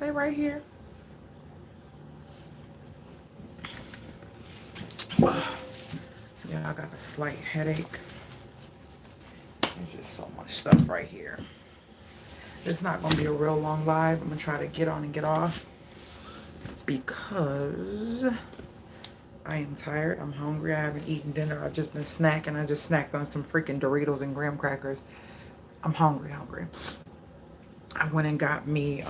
They right here. Yeah, I got a slight headache. There's just so much stuff right here. It's not going to be a real long live. I'm going to try to get on and get off because I am tired. I'm hungry. I haven't eaten dinner. I've just been snacking. I just snacked on some freaking Doritos and graham crackers. I'm hungry, hungry. I went and got me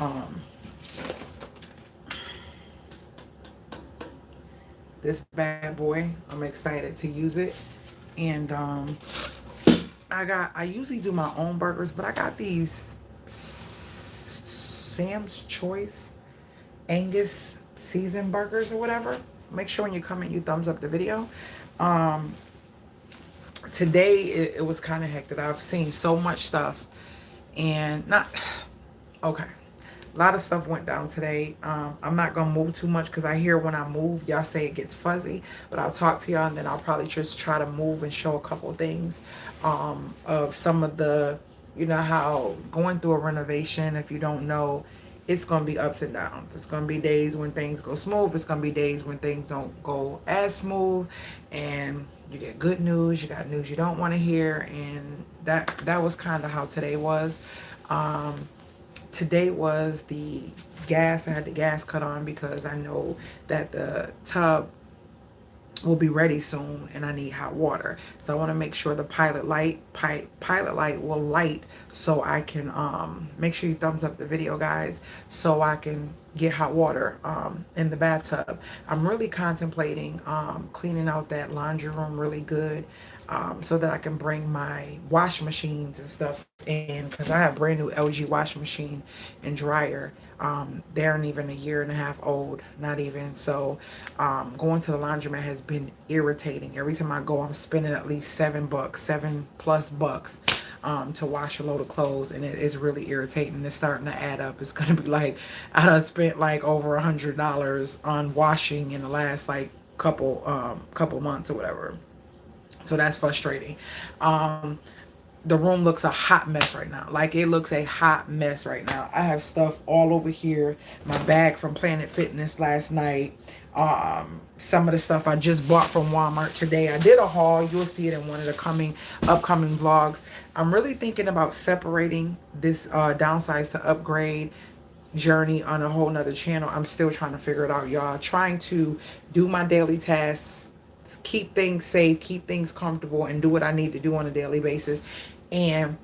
this bad boy. I'm excited to use it. And I usually do my own burgers, but I got these Sam's Choice Angus seasoned burgers or whatever. Make sure when you come in you thumbs up the video. Um Today it was kind of hectic. I've seen so much stuff and not okay. A lot of stuff went down today. I'm not gonna move too much because I hear when I move y'all say it gets fuzzy, but I'll talk to y'all and then I'll probably just try to move and show a couple of things of some of the, you know how going through a renovation, if you don't know, it's going to be ups and downs. It's going to be days when things go smooth. It's going to be days when things don't go as smooth, and you get good news, you got news you don't want to hear, and that was kind of how today was. Today was the gas. I had the gas cut on because I know that the tub will be ready soon and I need hot water. So I want to make sure the pilot light will light so I can make sure you thumbs up the video, guys, so I can get hot water in the bathtub. I'm really contemplating cleaning out that laundry room really good, so that I can bring my washing machines and stuff in, because I have brand new LG washing machine and dryer. They aren't even a year and a half old, not even. So going to the laundromat has been irritating. Every time I go, I'm spending at least $7+ to wash a load of clothes, and it is really irritating. It's starting to add up. It's gonna be like I done spent like over $100 on washing in the last like couple months or whatever. So that's frustrating. The room looks a hot mess right now. Like, it looks a hot mess right now. I have stuff all over here. My bag from Planet Fitness last night. Some of the stuff I just bought from Walmart today. I did a haul. You'll see it in one of the upcoming vlogs. I'm really thinking about separating this downsize to upgrade journey on a whole nother channel. I'm still trying to figure it out, y'all. Trying to do my daily tasks, keep things safe, keep things comfortable, and do what I need to do on a daily basis. And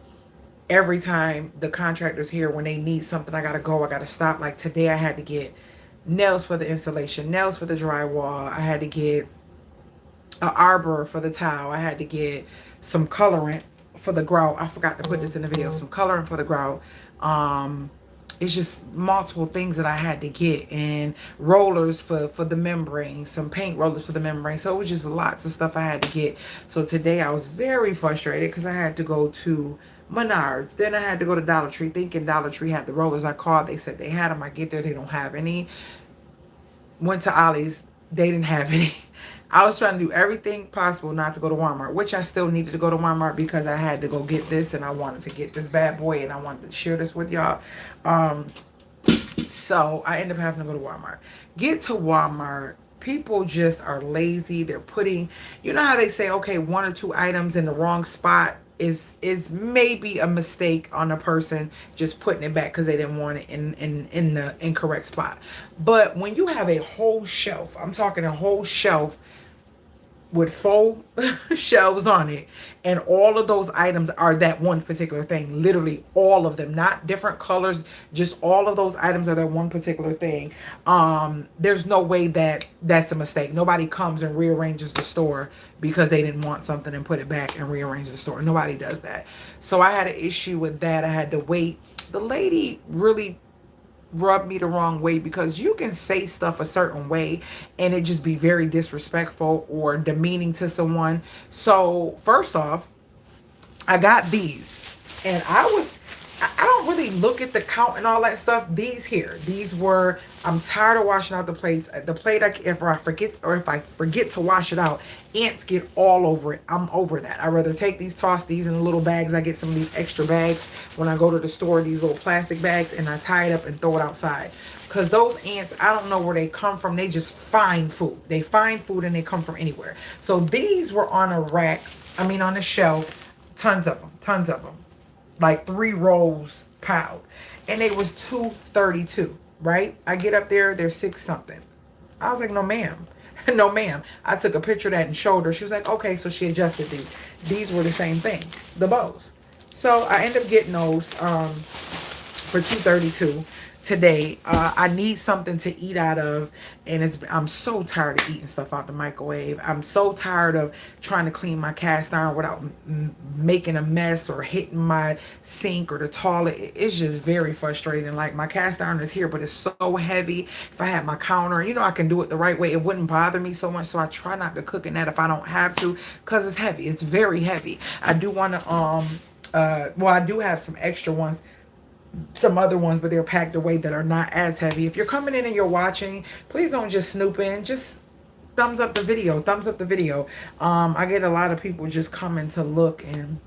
every time the contractor's here, when they need something, I gotta go, I gotta stop. Like today I had to get nails for the installation, nails for the drywall, I had to get an arbor for the tile, I had to get some colorant for the grout. I forgot to put this in the video. Some colorant for the grout. It's just multiple things that I had to get, and rollers for the membrane, some paint rollers for the membrane. So it was just lots of stuff I had to get. So today I was very frustrated because I had to go to Menards. Then I had to go to Dollar Tree, thinking Dollar Tree had the rollers. I called, they said they had them. I get there, they don't have any. Went to Ollie's, they didn't have any. I was trying to do everything possible not to go to Walmart, which I still needed to go to Walmart because I had to go get this, and I wanted to get this bad boy, and I wanted to share this with y'all. So I ended up having to go to Walmart. Get to Walmart. People just are lazy. They're putting, you know how they say, okay, one or two items in the wrong spot is maybe a mistake on a person just putting it back because they didn't want it in the incorrect spot. But when you have a whole shelf, I'm talking a whole shelf with 4 shelves on it, and all of those items are that one particular thing, literally all of them, not different colors, just all of those items are that one particular thing. There's no way that that's a mistake. Nobody comes and rearranges the store because they didn't want something and put it back and rearrange the store. Nobody does that. So I had an issue with that. I had to wait. The lady really rubbed me the wrong way, because you can say stuff a certain way and it just be very disrespectful or demeaning to someone. So first off, I got these, and I was I don't really look at the count and all that stuff. These were, I'm tired of washing out the plates. The plate, if I forget, or if I forget to wash it out, ants get all over it. I'm over that. I'd rather take these, toss these in the little bags. I get some of these extra bags when I go to the store, these little plastic bags, and I tie it up and throw it outside. Because those ants, I don't know where they come from. They just find food. They find food and they come from anywhere. So these were on a rack, on a shelf, tons of them, tons of them, like 3 rolls piled, and it was 232. Right, I get up there, they're 6 something. I was like, no ma'am. No ma'am. I took a picture of that and showed her. She was like, okay. So she adjusted these were the same thing, the bows. So I ended up getting those for 232 today. I need something to eat out of, and I'm so tired of eating stuff out the microwave. I'm so tired of trying to clean my cast iron without making a mess or hitting my sink or the toilet. It's just very frustrating. Like, my cast iron is here, but it's so heavy. If I had my counter, I can do it the right way, it wouldn't bother me so much. So I try not to cook in that if I don't have to, because it's heavy. It's very heavy. I do want to well, I do have some extra ones, some other ones, but they're packed away that are not as heavy. If you're coming in and you're watching, please don't just snoop in. Just thumbs up the video. Thumbs up the video. I get a lot of people just coming to look, and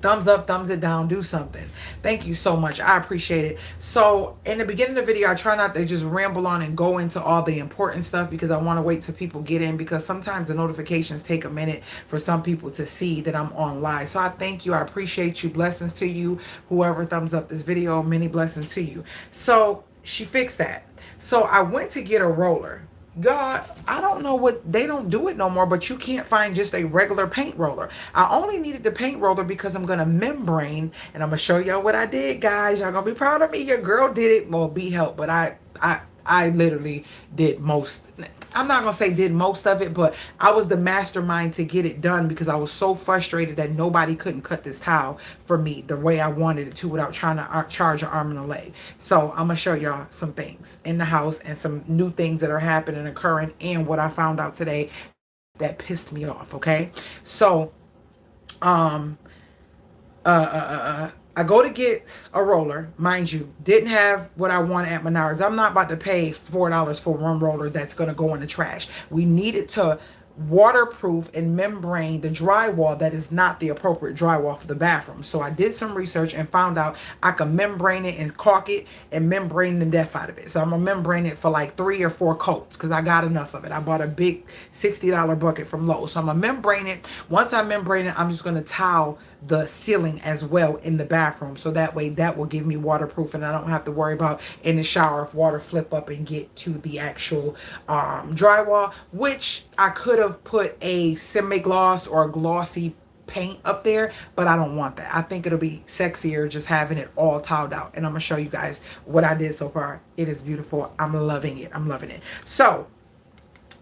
thumbs up, thumbs it down, do something. Thank you so much. I appreciate it. So in the beginning of the video, I try not to just ramble on and go into all the important stuff, because I want to wait till people get in, because sometimes the notifications take a minute for some people to see that I'm on live. So I thank you. I appreciate you. Blessings to you. Whoever thumbs up this video, many blessings to you. So she fixed that. So I went to get a roller. God, I don't know what, they don't do it no more, but you can't find just a regular paint roller. I only needed the paint roller because I'm going to membrane, and I'm going to show y'all what I did, guys. Y'all going to be proud of me. Your girl did it. Well, be helped, but I literally did most. I'm not going to say did most of it, but I was the mastermind to get it done, because I was so frustrated that nobody couldn't cut this towel for me the way I wanted it to without trying to charge an arm and a leg. So I'm going to show y'all some things in the house and some new things that are happening, occurring, and what I found out today that pissed me off. Okay. So, I go to get a roller, mind you, didn't have what I wanted at Menards. I'm not about to pay $4 for one roller that's going to go in the trash. We needed to waterproof and membrane the drywall that is not the appropriate drywall for the bathroom. So I did some research and found out I can membrane it and caulk it and membrane the death out of it. So I'm gonna membrane it for like 3 or 4 coats, because I got enough of it. I bought a big $60 bucket from Lowe's. So I'm gonna membrane it. Once I membrane it, I'm just gonna towel the ceiling as well in the bathroom, so that way that will give me waterproof, and I don't have to worry about in the shower if water flip up and get to the actual drywall, which I could have put a semi-gloss or a glossy paint up there, but I don't want that. I think it'll be sexier just having it all tiled out, and I'm gonna show you guys what I did so far. It is beautiful. I'm loving it. I'm loving it. So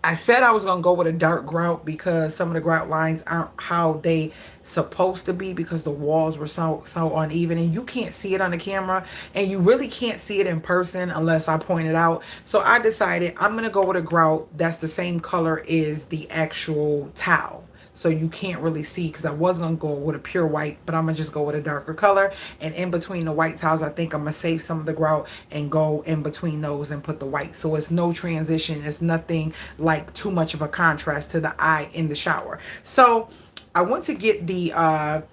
I said I was going to go with a dark grout, because some of the grout lines aren't how they supposed to be, because the walls were so uneven, and you can't see it on the camera, and you really can't see it in person unless I point it out. So I decided I'm going to go with a grout that's the same color as the actual towel, so you can't really see, because I was going to go with a pure white, but I'm going to just go with a darker color. And in between the white towels, I think I'm going to save some of the grout and go in between those and put the white. So it's no transition. It's nothing like too much of a contrast to the eye in the shower. So I went to get the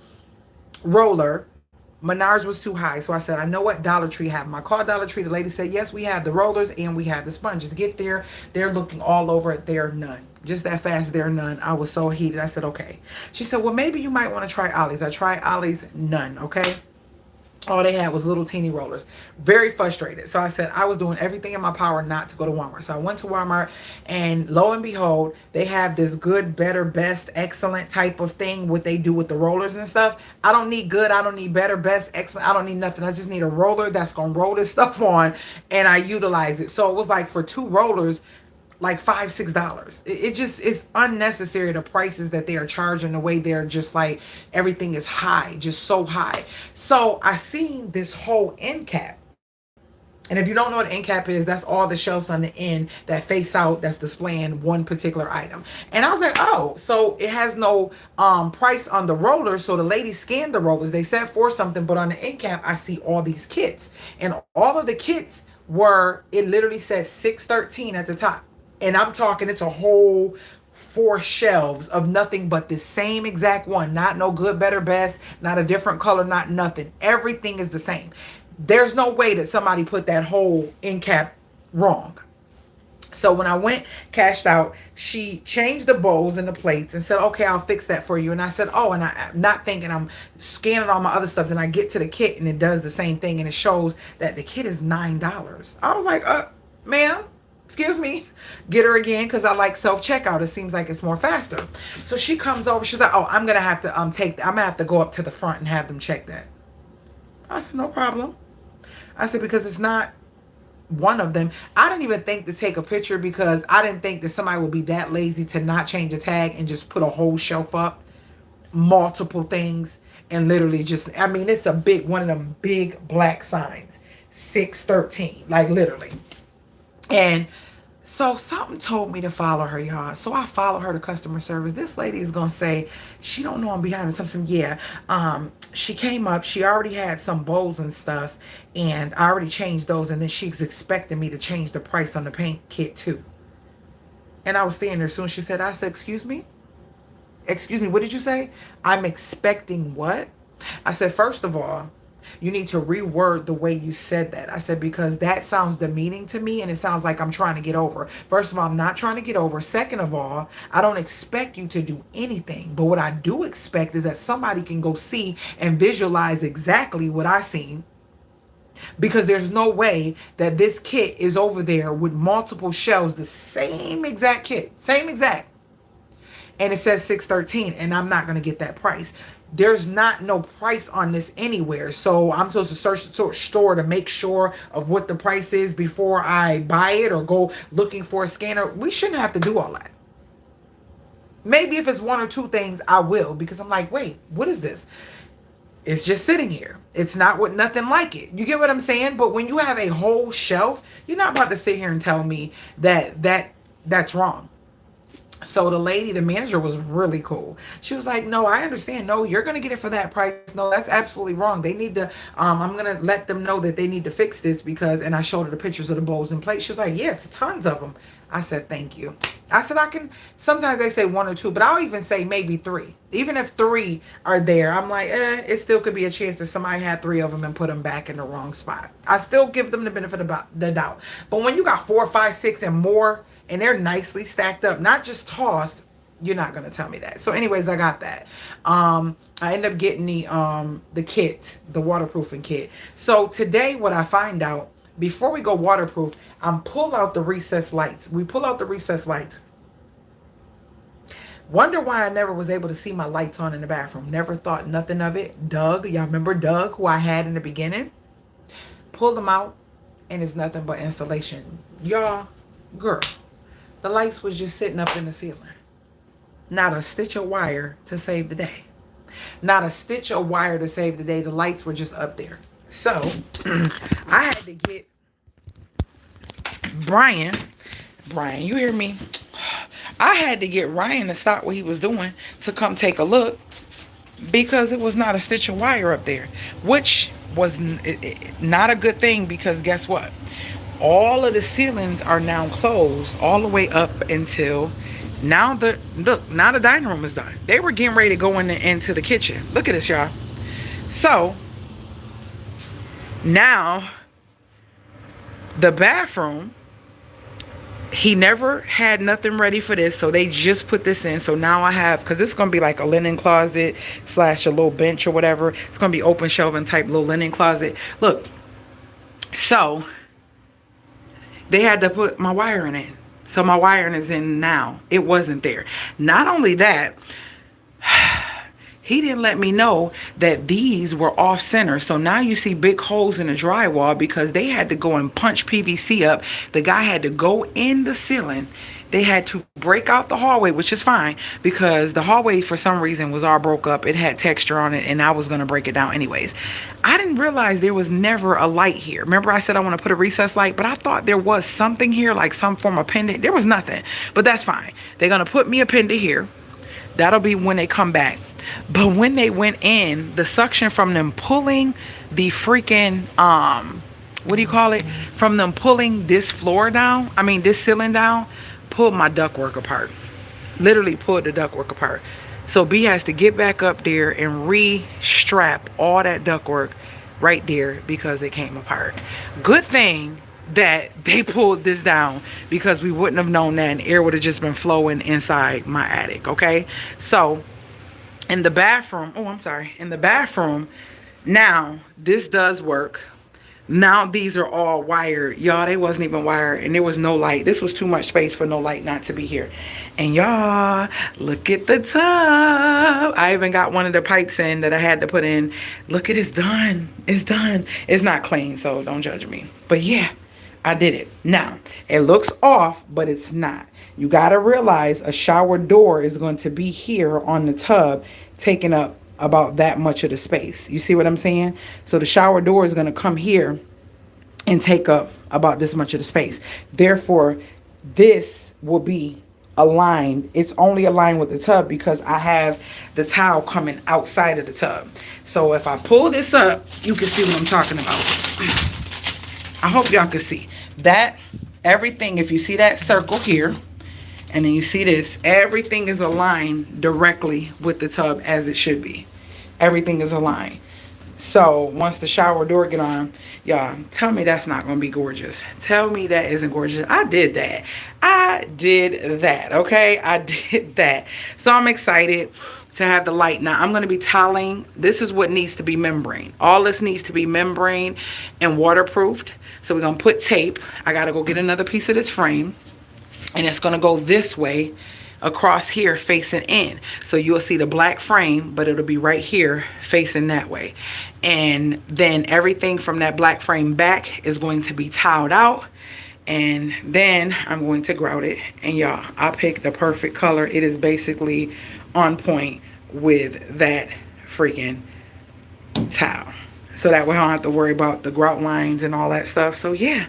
roller. Menards was too high, so I said, I know what Dollar Tree have them. I called Dollar Tree. The lady said, yes, we have the rollers and we have the sponges. Get there. They're looking all over it. There are none. Just that fast, there are none. I was so heated. I said, okay. She said, well, maybe you might want to try Ollie's. I tried Ollie's. None. Okay. All they had was little teeny rollers. Very frustrated. So I said I was doing everything in my power not to go to Walmart. So I went to Walmart, and lo and behold, they have this good, better, best, excellent type of thing, what they do with the rollers and stuff. I don't need good. I don't need better, best, excellent. I don't need nothing. I just need a roller that's going to roll this stuff on, and I utilize it. So it was like for 2 rollers, like $5, $6. It just is unnecessary, the prices that they are charging, the way they're just like, everything is high, just so high. So I seen this whole end cap. And if you don't know what an end cap is, that's all the shelves on the end that face out that's displaying one particular item. And I was like, oh, so it has no price on the rollers. So the lady scanned the rollers. They said for something, but on the end cap, I see all these kits. And all of the kits were, it literally said 613 at the top. And I'm talking, it's a whole 4 shelves of nothing but the same exact one. Not no good, better, best, not a different color, not nothing. Everything is the same. There's no way that somebody put that whole end cap wrong. So when I went, cashed out, she changed the bowls and the plates and said, okay, I'll fix that for you. And I said, oh, and I'm not thinking, I'm scanning all my other stuff. Then I get to the kit and it does the same thing. And it shows that the kit is $9. I was like, ma'am, excuse me, get her again, because I like self-checkout. It seems like it's more faster. So she comes over. She's like, oh, I'm going to have to I'm going to have to go up to the front and have them check that. I said, no problem. I said, because it's not one of them. I didn't even think to take a picture because I didn't think that somebody would be that lazy to not change a tag and just put a whole shelf up, multiple things, and literally just, I mean, it's a big, one of them big black signs, 613, like literally. And so something told me to follow her, y'all. So I follow her to customer service. This lady is going to say, she don't know I'm behind her. Something, yeah. She came up. She already had some bowls and stuff. And I already changed those. And then she's expecting me to change the price on the paint kit too. And I was standing there soon. She said, I said, excuse me? Excuse me, what did you say? I'm expecting what? I said, first of all, you need to reword the way you said that. I said, because that sounds demeaning to me and it sounds like I'm trying to get over. First of all, I'm not trying to get over. Second of all, I don't expect you to do anything. But what I do expect is that somebody can go see and visualize exactly what I seen. Because there's no way that this kit is over there with multiple shelves, the same exact kit, same exact. And it says 613 and I'm not going to get that price. There's not no price on this anywhere. So I'm supposed to search the store to make sure of what the price is before I buy it or go looking for a scanner. We shouldn't have to do all that. Maybe if it's one or two things, I will, because I'm like, wait, what is this? It's just sitting here. It's not with nothing like it. You get what I'm saying? But when you have a whole shelf, you're not about to sit here and tell me that's wrong. So the lady, the manager, was really cool. She was like, no, I understand. No, you're going to get it for that price. No, that's absolutely wrong. They need to, I'm going to let them know that they need to fix this because, and I showed her the pictures of the bowls and plates. She was like, yeah, it's tons of them. I said, thank you. I said, I can, sometimes they say one or two, but I'll even say maybe 3. Even if 3 are there, I'm like, it still could be a chance that somebody had 3 of them and put them back in the wrong spot. I still give them the benefit of the doubt. But when you got 4, 5, 6 and more, and they're nicely stacked up, not just tossed, you're not going to tell me that. So anyways, I got that. I ended up getting the kit, the waterproofing kit. So today what I find out, before we go waterproof, I'm pull out the recessed lights. We pull out the recessed lights. Wonder why I never was able to see my lights on in the bathroom. Never thought nothing of it. Doug, y'all remember Doug, who I had in the beginning? Pulled them out, and it's nothing but installation. Y'all, girl, the lights was just sitting up in the ceiling. Not a stitch of wire to save the day. Not a stitch of wire to save the day. The lights were just up there. So I had to get Brian, you hear me? I had to get Ryan to stop what he was doing to come take a look because it was not a stitch of wire up there, which was not a good thing because guess what? All of the ceilings are now closed all the way up until now. Now the dining room is done. They were getting ready to go into the kitchen. Look at this, y'all. So now the bathroom, he never had nothing ready for this, so they just put this in. So now I have, because this is going to be like a linen closet / a little bench or whatever. It's going to be open shelving type little linen closet. Look, so they had to put my wiring in. So my wiring is in now. It wasn't there. Not only that, he didn't let me know that these were off center. So now you see big holes in the drywall because they had to go and punch PVC up. The guy had to go in the ceiling. They had to break out the hallway, which is fine because the hallway for some reason was all broke up. It had texture on it and I was going to break it down anyways. I didn't realize there was never a light here. Remember I said I want to put a recessed light, but I thought there was something here, like some form of pendant. There was nothing, but that's fine. They're going to put me a pendant here. That'll be when they come back. But when they went in, the suction from them pulling the freaking, what do you call it? From them pulling this floor down, this ceiling down, pulled my ductwork apart. Literally pulled the ductwork apart. So B has to get back up there and re-strap all that ductwork right there because it came apart. Good thing that they pulled this down because we wouldn't have known that and air would have just been flowing inside my attic, okay? So in the bathroom, in the bathroom, now this does work. Now these are all wired. Y'all, they wasn't even wired and there was no light. This was too much space for no light not to be here. And y'all, look at the tub. I even got one of the pipes in that I had to put in. Look at it's done. It's done. It's not clean, so don't judge me. But yeah, I did it. Now, it looks off, but it's not. You got to realize a shower door is going to be here on the tub, taking up about that much of the space. You see what I'm saying? So the shower door is going to come here and take up about this much of the space. Therefore, this will be aligned. It's only aligned with the tub because I have the towel coming outside of the tub. So if I pull this up, you can see what I'm talking about. I hope y'all can see that everything. If you see that circle here, and then you see this, everything is aligned directly with the tub as it should be. Everything is aligned. So once the shower door get on, y'all, tell me that's not going to be gorgeous. Tell me that isn't gorgeous. I did that. Okay? I did that. So I'm excited to have the light. Now I'm going to be toweling. This is what needs to be membrane. All this needs to be membrane and waterproofed. So we're going to put tape. I got to go get another piece of this frame. And it's going to go this way across here facing in. So you'll see the black frame, but it'll be right here facing that way. And then everything from that black frame back is going to be toweled out. And then I'm going to grout it. And y'all, I picked the perfect color. It is basically on point with that freaking towel. So that way I don't have to worry about the grout lines and all that stuff. So yeah.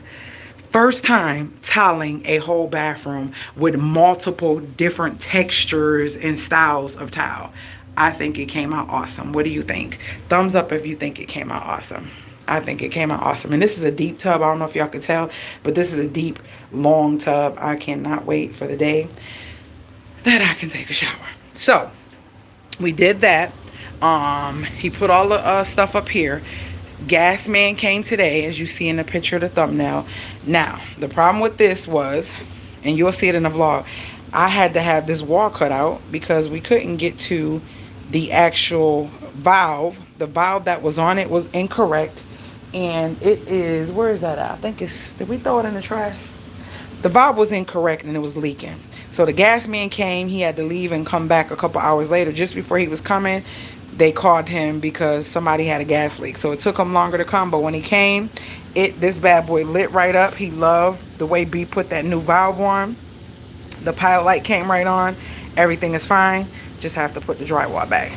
First time toweling a whole bathroom with multiple different textures and styles of towel. I think it came out awesome. What do you think? Thumbs up if you think it came out awesome. I think it came out awesome. And this is a deep tub. I don't know if y'all can tell, but this is a deep, long tub. I cannot wait for the day that I can take a shower. So we did that. He put all the stuff up here. Gas man came today, as you see in the picture of the thumbnail. Now, the problem with this was, and you'll see it in the vlog, I had to have this wall cut out because we couldn't get to the actual valve. The valve that was on it was incorrect. And it is, where is that at? I think it's, did we throw it in the trash? The valve was incorrect and it was leaking. So the gas man came, he had to leave and come back a couple hours later. Just before he was coming, they called him because somebody had a gas leak. So it took him longer to come, but when he came, this bad boy lit right up. He loved the way B put that new valve on. The pilot light came right on. Everything is fine. Just have to put the drywall back.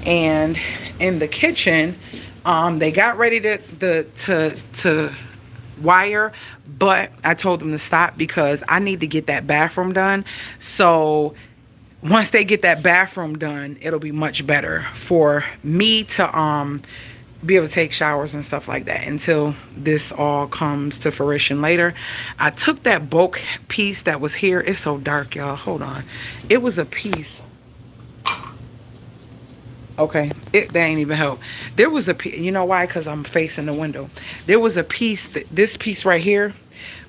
And in the kitchen, they got ready to wire, but I told them to stop because I need to get that bathroom done. So once they get that bathroom done, it'll be much better for me to be able to take showers and stuff like that until this all comes to fruition later. I took that bulk piece that was here. It's so dark, y'all. Hold on. It was a piece. Okay, that ain't even help. There was a piece, you know why? Because I'm facing the window. There was a piece, this piece right here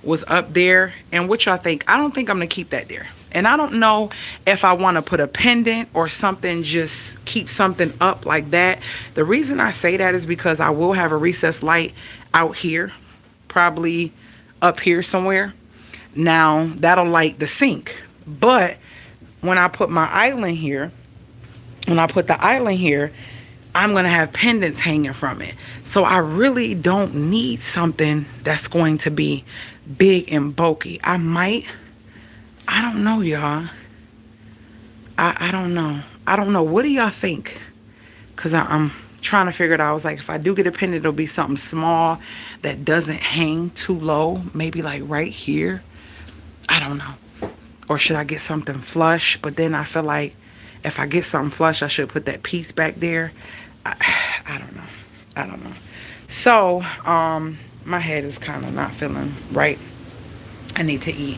was up there. And what y'all think? I don't think I'm going to keep that there. And I don't know if I want to put a pendant or something, just keep something up like that. The reason I say that is because I will have a recessed light out here, probably up here somewhere. Now, that'll light the sink. But when I put my island here, when I put the island here, I'm going to have pendants hanging from it. So I really don't need something that's going to be big and bulky. I might, I don't know, y'all. I don't know. I don't know. What do y'all think? Because I'm trying to figure it out. I was like, if I do get a pendant, it'll be something small that doesn't hang too low. Maybe like right here. I don't know. Or should I get something flush? But then I feel like if I get something flush, I should put that piece back there. I don't know. I don't know. So, my head is kind of not feeling right. I need to eat.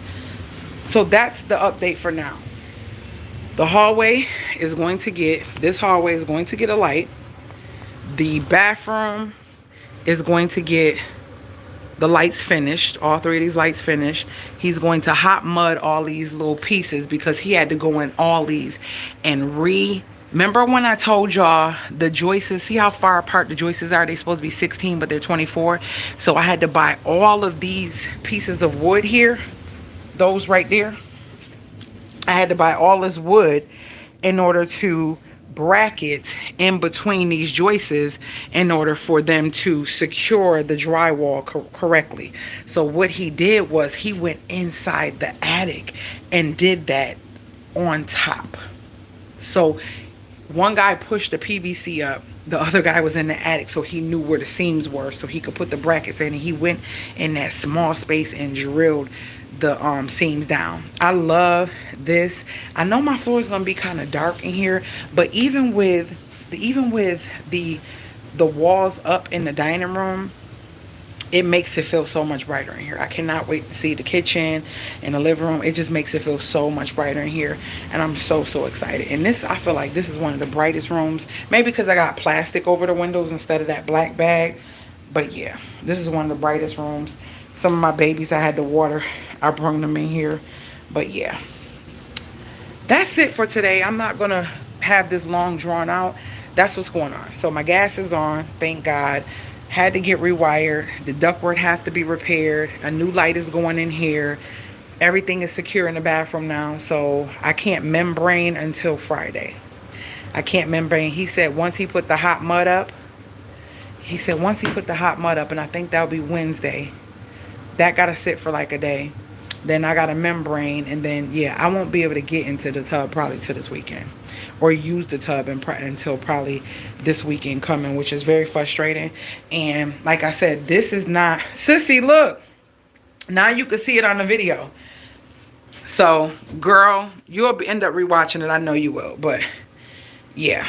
So that's the update for now. The hallway is going to get, this hallway is going to get a light. The bathroom is going to get the lights finished. All three of these lights finished. He's going to hot mud all these little pieces because he had to go in all these and remember when I told y'all the joists, see how far apart the joists are? They're supposed to be 16, but they're 24. So I had to buy all of these pieces of wood here. Those right there. I had to buy all this wood in order to bracket in between these joists in order for them to secure the drywall correctly. So what he did was he went inside the attic and did that on top. So one guy pushed the PVC up, the other guy was in the attic, so he knew where the seams were so he could put the brackets in, and he went in that small space and drilled the seams down. I love this. I know my floor is going to be kind of dark in here, but even with the walls up in the dining room, it makes it feel so much brighter in here. I cannot wait to see the kitchen and the living room. It just makes it feel so much brighter in here, and I'm so excited. And this, I feel like this is one of the brightest rooms, maybe because I got plastic over the windows instead of that black bag. But yeah, this is one of the brightest rooms. Some of my babies I had to water, I brought them in here. But yeah, that's it for today. I'm not gonna have this long drawn out. That's what's going on. So my gas is on, thank God. Had to get rewired. The ductwork have to be repaired. A new light is going in here. Everything is secure in the bathroom now, so I can't membrane until Friday. I can't membrane. He said once he put the hot mud up, and I think that'll be Wednesday. That gotta sit for like a day. Then I got a membrane, and then yeah, I won't be able to get into the tub probably till this weekend, or use the tub until probably this weekend coming, which is very frustrating. And like I said, this is not, sissy, look, now you can see it on the video. So girl, you'll end up rewatching it. I know you will, but yeah,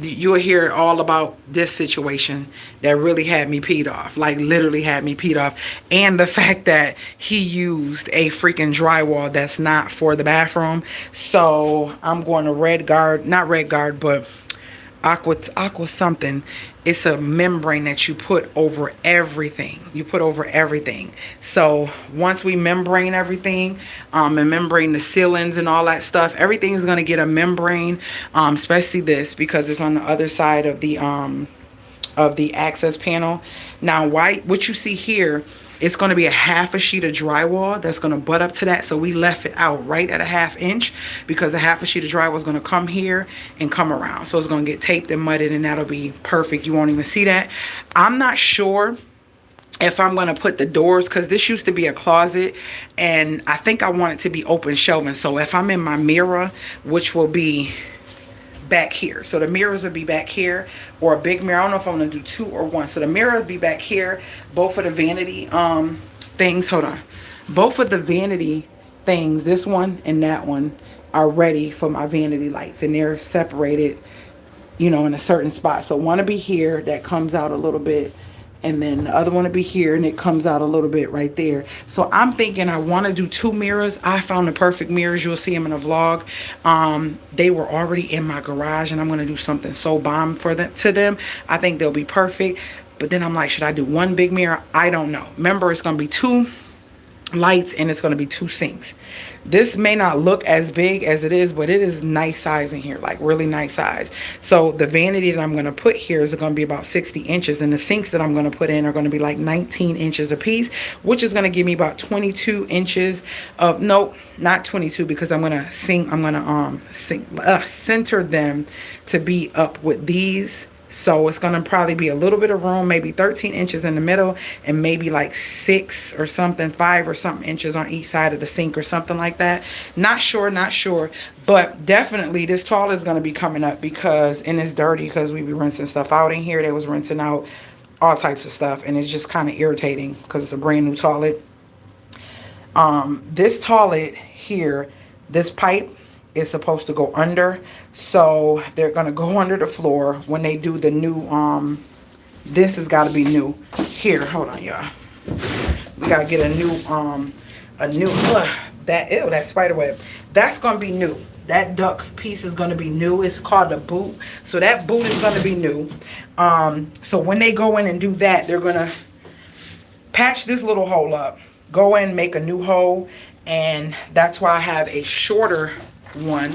you'll hear all about this situation that really had me peed off, like literally had me peed off. And the fact that he used a freaking drywall that's not for the bathroom. So I'm going to Red Guard, not Red Guard, but aqua something. It's a membrane that you put over everything. So once we membrane everything, and membrane the ceilings and all that stuff, everything is going to get a membrane, especially this, because it's on the other side of the access panel. Now, what you see here, it's going to be a half a sheet of drywall that's going to butt up to that. So we left it out right at a 1/2 inch, because a half a sheet of drywall is going to come here and come around. So it's going to get taped and mudded, and that'll be perfect. You won't even see that. I'm not sure if I'm going to put the doors, because this used to be a closet, and I think I want it to be open shelving. So if I'm in my mirror, which will be back here, so the mirrors will be back here, or a big mirror. I don't know if I'm going to do 2 or 1. So the mirror will be back here. Both of the vanity things, hold on, both of the vanity things, this one and that one, are ready for my vanity lights, and they're separated, you know, in a certain spot. So one will be here, that comes out a little bit, and then the other one will be here, and it comes out a little bit right there. So I'm thinking I want to do 2 mirrors. I found the perfect mirrors. You'll see them in a vlog. They were already in my garage, and I'm going to do something so bomb for them. I think they'll be perfect. But then I'm like, should I do 1 big mirror? I don't know. Remember, it's going to be 2 lights, and it's going to be 2 sinks. This may not look as big as it is, but it is nice size in here, like really nice size. So the vanity that I'm going to put here is going to be about 60 inches, and the sinks that I'm going to put in are going to be like 19 inches a piece, which is going to give me about 22 inches of, nope, not 22, because I'm going to center them to be up with these. So it's going to probably be a little bit of room, maybe 13 inches in the middle, and maybe like 6 or something, 5 or something inches on each side of the sink or something like that. Not sure, not sure. But definitely this toilet is going to be coming up because, and it's dirty because we be rinsing stuff out in here. They was rinsing out all types of stuff, and it's just kind of irritating because it's a brand new toilet. This toilet here, this pipe is supposed to go under, so they're gonna go under the floor when they do the new this has got to be new. Here, hold on, y'all, we gotta get a new that spider web, that's gonna be new. That duck piece is gonna be new. It's called a boot, so that boot is gonna be new. So when they go in and do that, they're gonna patch this little hole up, go in, make a new hole, and that's why I have a shorter one.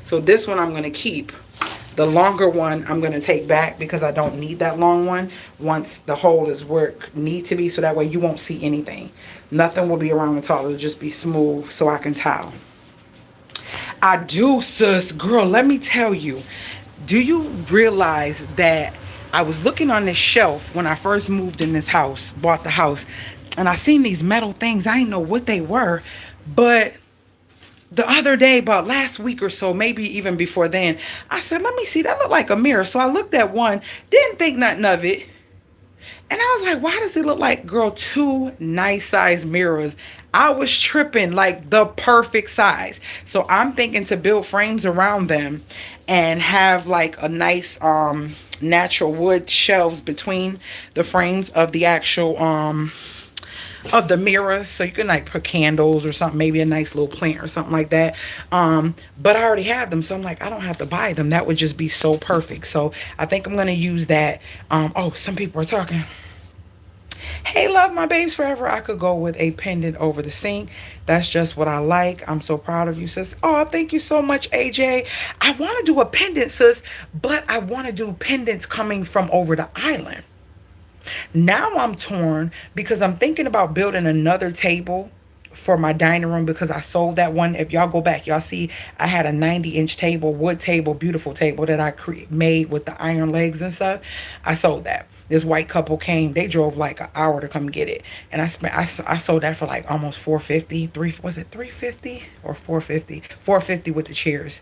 So this one I'm going to keep. The longer one I'm going to take back because I don't need that long one once the hole is where it needs to be, so that way you won't see anything. Nothing will be around the toilet. It'll just be smooth so I can towel. I do, sis. Girl, let me tell you. Do you realize that I was looking on this shelf when I first moved in this house, bought the house, and I seen these metal things. I didn't know what they were, but the other day, about last week or so, maybe even before then, I said, let me see, that looked like a mirror. So I looked at one, didn't think nothing of it. And I was like, why does it look like, girl, 2 nice size mirrors? I was tripping, like the perfect size. So I'm thinking to build frames around them and have like a nice natural wood shelves between the frames of the actual of the mirrors, so you can like put candles or something, maybe a nice little plant or something like that. But I already have them, so I'm like, I don't have to buy them. That would just be so perfect. So I think I'm gonna use that. Oh, some people are talking. Hey, love my babes forever. I could go with a pendant over the sink. That's just what I like. I'm so proud of you, sis. Oh, thank you so much, AJ. I want to do a pendant, sis, but I want to do pendants coming from over the island. Now I'm torn because I'm thinking about building another table for my dining room because I sold that one. If y'all go back, y'all see I had a 90-inch table, wood table, beautiful table that I made with the iron legs and stuff. I sold that. This white couple came. They drove like an hour to come get it, and I sold that for like almost $450. Was it $350 or $450? $450 with the chairs.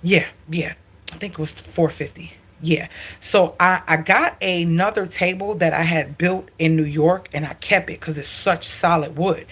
Yeah. I think it was $450. Yeah. So I got another table that I had built in New York, and I kept it because it's such solid wood.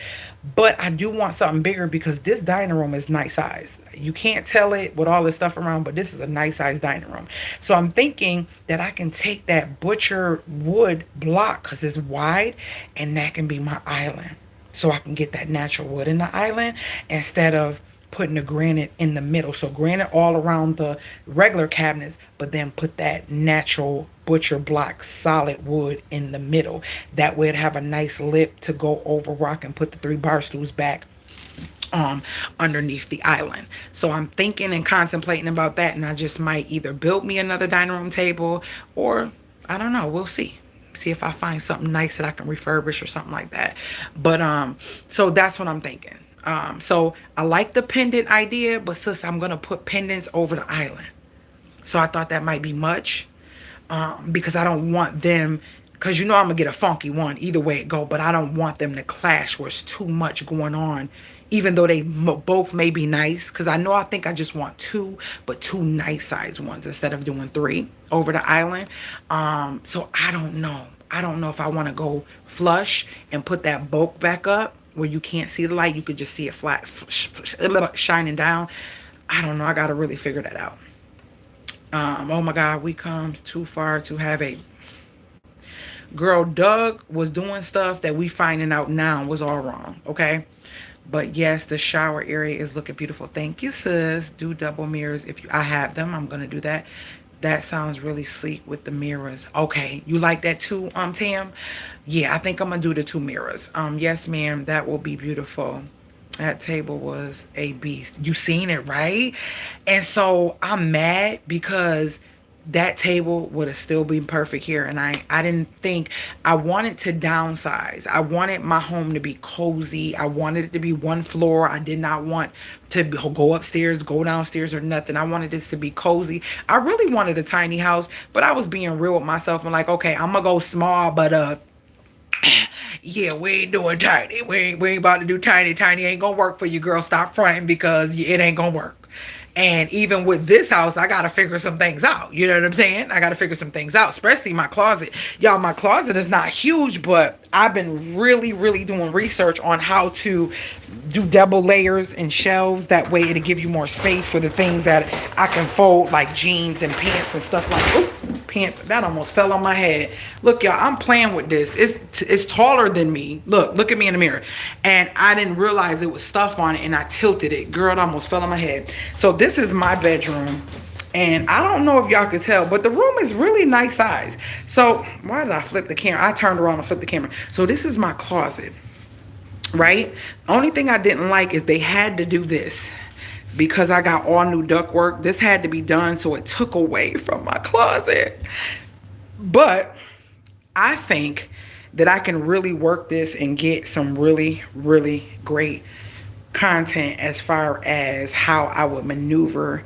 But I do want something bigger because this dining room is nice size. You can't tell it with all this stuff around, but this is a nice size dining room. So I'm thinking that I can take that butcher wood block because it's wide, and that can be my island. So I can get that natural wood in the island instead of putting the granite in the middle. So granite all around the regular cabinets, but then put that natural butcher block solid wood in the middle. That way it'd have a nice lip to go over where I can put the 3 bar stools back underneath the island. So I'm thinking and contemplating about that, and I just might either build me another dining room table, or I don't know, we'll see if I find something nice that I can refurbish or something like that. But so that's what I'm thinking. So I like the pendant idea, but sis, I'm gonna put pendants over the island. So I thought that might be much, because I don't want them, because you know I'm gonna get a funky one either way it go, but I don't want them to clash where it's too much going on, even though they both may be nice. Because I think I just want 2, but 2 nice size ones instead of doing 3 over the island. So I don't know if I want to go flush and put that bulk back up where you can't see the light, you could just see it flat shining down. I don't know. I gotta really figure that out. Oh my God, we come too far to have a girl. Doug was doing stuff that we finding out now was all wrong. Okay, but yes, the shower area is looking beautiful. Thank you, sis. Do double mirrors if I have them. I'm gonna do that. That sounds really sleek with the mirrors. Okay, you like that too, Tam? Yeah, I think I'm gonna do the 2 mirrors. Yes, ma'am, that will be beautiful. That table was a beast. You seen it, right? And so I'm mad because that table would have still been perfect here, and I didn't think. I wanted to downsize. I wanted my home to be cozy. I wanted it to be one floor. I did not want to go upstairs, go downstairs, or nothing. I wanted this to be cozy. I really wanted a tiny house, but I was being real with myself and like, okay, I'm gonna go small, but yeah, we ain't doing tiny. We ain't about to do tiny. Tiny ain't gonna work for you, girl. Stop fronting, because it ain't gonna work. And even with this house, I gotta figure some things out. You know what I'm saying? I gotta figure some things out, especially my closet. Y'all, my closet is not huge, but I've been really doing research on how to do double layers and shelves. That way it'll give you more space for the things that I can fold, like jeans and pants and stuff like. Ooh, pants, that almost fell on my head. Look, y'all, I'm playing with this. It's taller than me. Look at me in the mirror. And I didn't realize it was stuff on it, and I tilted it. Girl, it almost fell on my head. So this is my bedroom. And I don't know if y'all could tell, but the room is really nice size. So why did I flip the camera? I turned around and flipped the camera. So this is my closet, right? Only thing I didn't like is they had to do this. Because I got all new ductwork, this had to be done, so it took away from my closet. But I think that I can really work this and get some really great content as far as how I would maneuver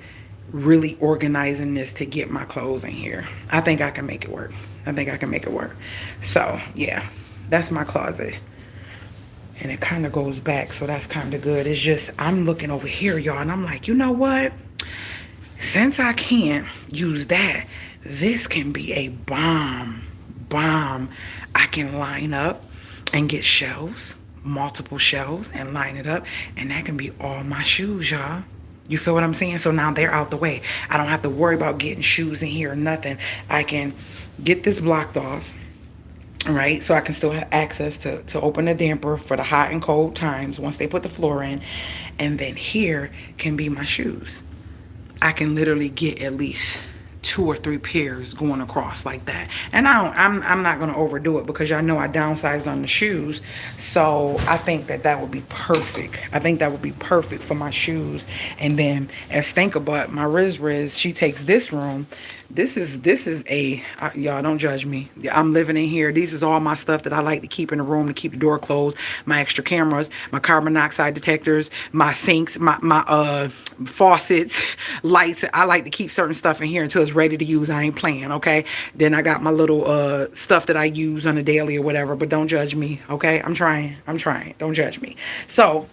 really organizing this to get my clothes in here. I think I can make it work. I think I can make it work. So yeah, that's my closet. And it kind of goes back, so that's kind of good. It's just, I'm looking over here, y'all, and I'm like, you know what? Since I can't use that, this can be a bomb. I can line up and get shelves, multiple shelves, and line it up. And that can be all my shoes, y'all. You feel what I'm saying? So now they're out the way. I don't have to worry about getting shoes in here or nothing. I can get this blocked off. Right, so I can still have access to open the damper for the hot and cold times once they put the floor in. And then here can be my shoes. I can literally get at least 2 or 3 pairs going across like that. And I'm not going to overdo it, because y'all know I downsized on the shoes. So I think that would be perfect. I think that would be perfect for my shoes. And then as think about my Riz, she takes this room. This is a, y'all don't judge me. I'm living in here. This is all my stuff that I like to keep in the room to keep the door closed. My extra cameras, my carbon monoxide detectors, my sinks, my faucets, lights. I like to keep certain stuff in here until it's ready to use. I ain't playing, okay? Then I got my little stuff that I use on a daily or whatever, but don't judge me, okay? I'm trying. Don't judge me. So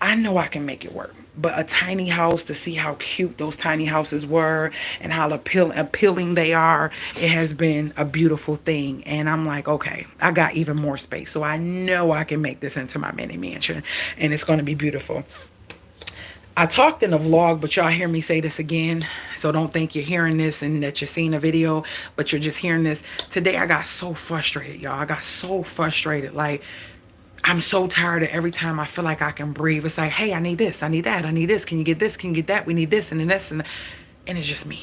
I know I can make it work. But a tiny house, to see how cute those tiny houses were and how appealing they are, it has been a beautiful thing. And I'm like, okay, I got even more space. So I know I can make this into my mini mansion, and it's going to be beautiful. I talked in a vlog, but y'all hear me say this again. So don't think you're hearing this and that you're seeing a video, but you're just hearing this. Today I got so frustrated, y'all. I got so frustrated. Like, I'm so tired of every time I feel like I can breathe. It's like, hey, I need this, I need that, I need this. Can you get this? Can you get that? We need this and then this. And it's just me.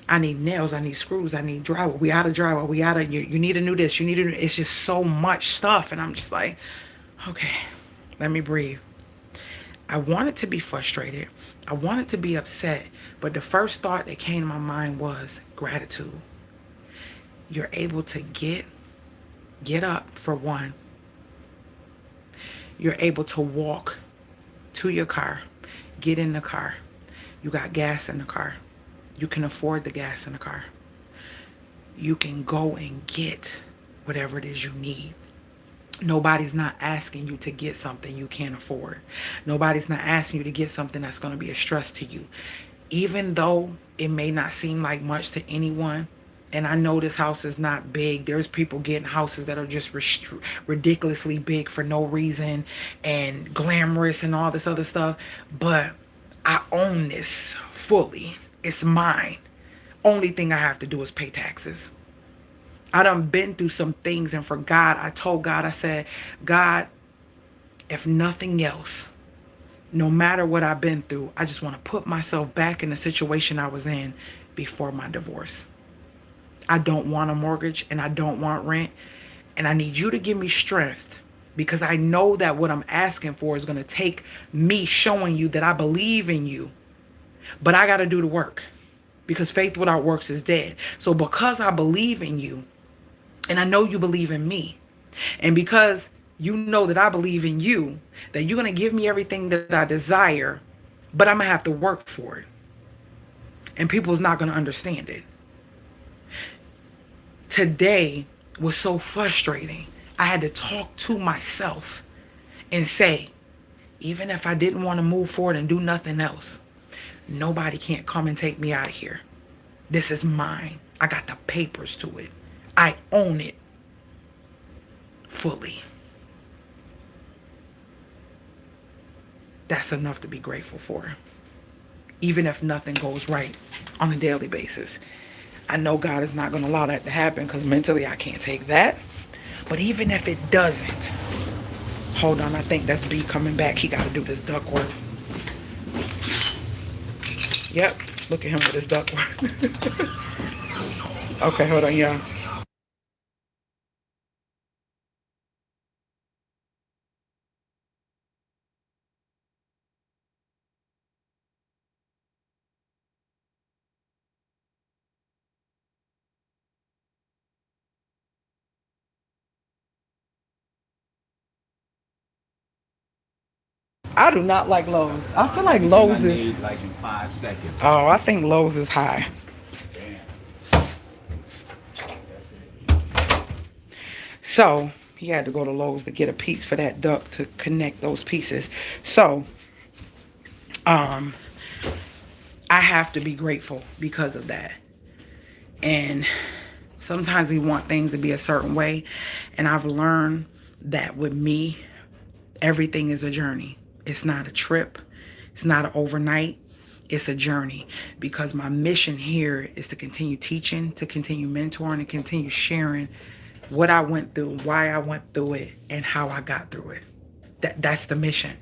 I need nails, I need screws, I need drywall. We out of drywall. We out of, you need a new this. You need a new, it's just so much stuff. And I'm just like, okay, let me breathe. I wanted to be frustrated. I wanted to be upset. But the first thought that came to my mind was gratitude. You're able to get up, for one. You're able to walk to your car, get in the car. You got gas in the car. You can afford the gas in the car. You can go and get whatever it is you need. Nobody's not asking you to get something you can't afford. Nobody's not asking you to get something that's going to be a stress to you. Even though it may not seem like much to anyone, and I know this house is not big. There's people getting houses that are just ridiculously big for no reason and glamorous and all this other stuff. But I own this fully. It's mine. Only thing I have to do is pay taxes. I done been through some things, and for God, I told God, I said, God, if nothing else, no matter what I've been through, I just want to put myself back in the situation I was in before my divorce. I don't want a mortgage and I don't want rent. And I need you to give me strength, because I know that what I'm asking for is going to take me showing you that I believe in you. But I got to do the work, because faith without works is dead. So because I believe in you, and I know you believe in me, and because you know that I believe in you, that you're going to give me everything that I desire, but I'm going to have to work for it. And people's not going to understand it. Today was so frustrating. I had to talk to myself and say, even if I didn't want to move forward and do nothing else, nobody can't come and take me out of here. This is mine. I got the papers to it. I own it fully. That's enough to be grateful for. Even if nothing goes right on a daily basis. I know God is not going to allow that to happen, because mentally I can't take that. But even if it doesn't, hold on, I think that's B coming back. He got to do this duct work. Yep, look at him with his duct work. Okay, hold on, y'all. I do not like Lowe's. I feel like Lowe's is like in 5 seconds. Oh, I think Lowe's is high. So he had to go to Lowe's to get a piece for that duct to connect those pieces. So I have to be grateful because of that. And sometimes we want things to be a certain way. And I've learned that with me, everything is a journey. It's not a trip. It's not an overnight. It's a journey, because my mission here is to continue teaching, to continue mentoring, and continue sharing what I went through, why I went through it, and how I got through it. That's the mission.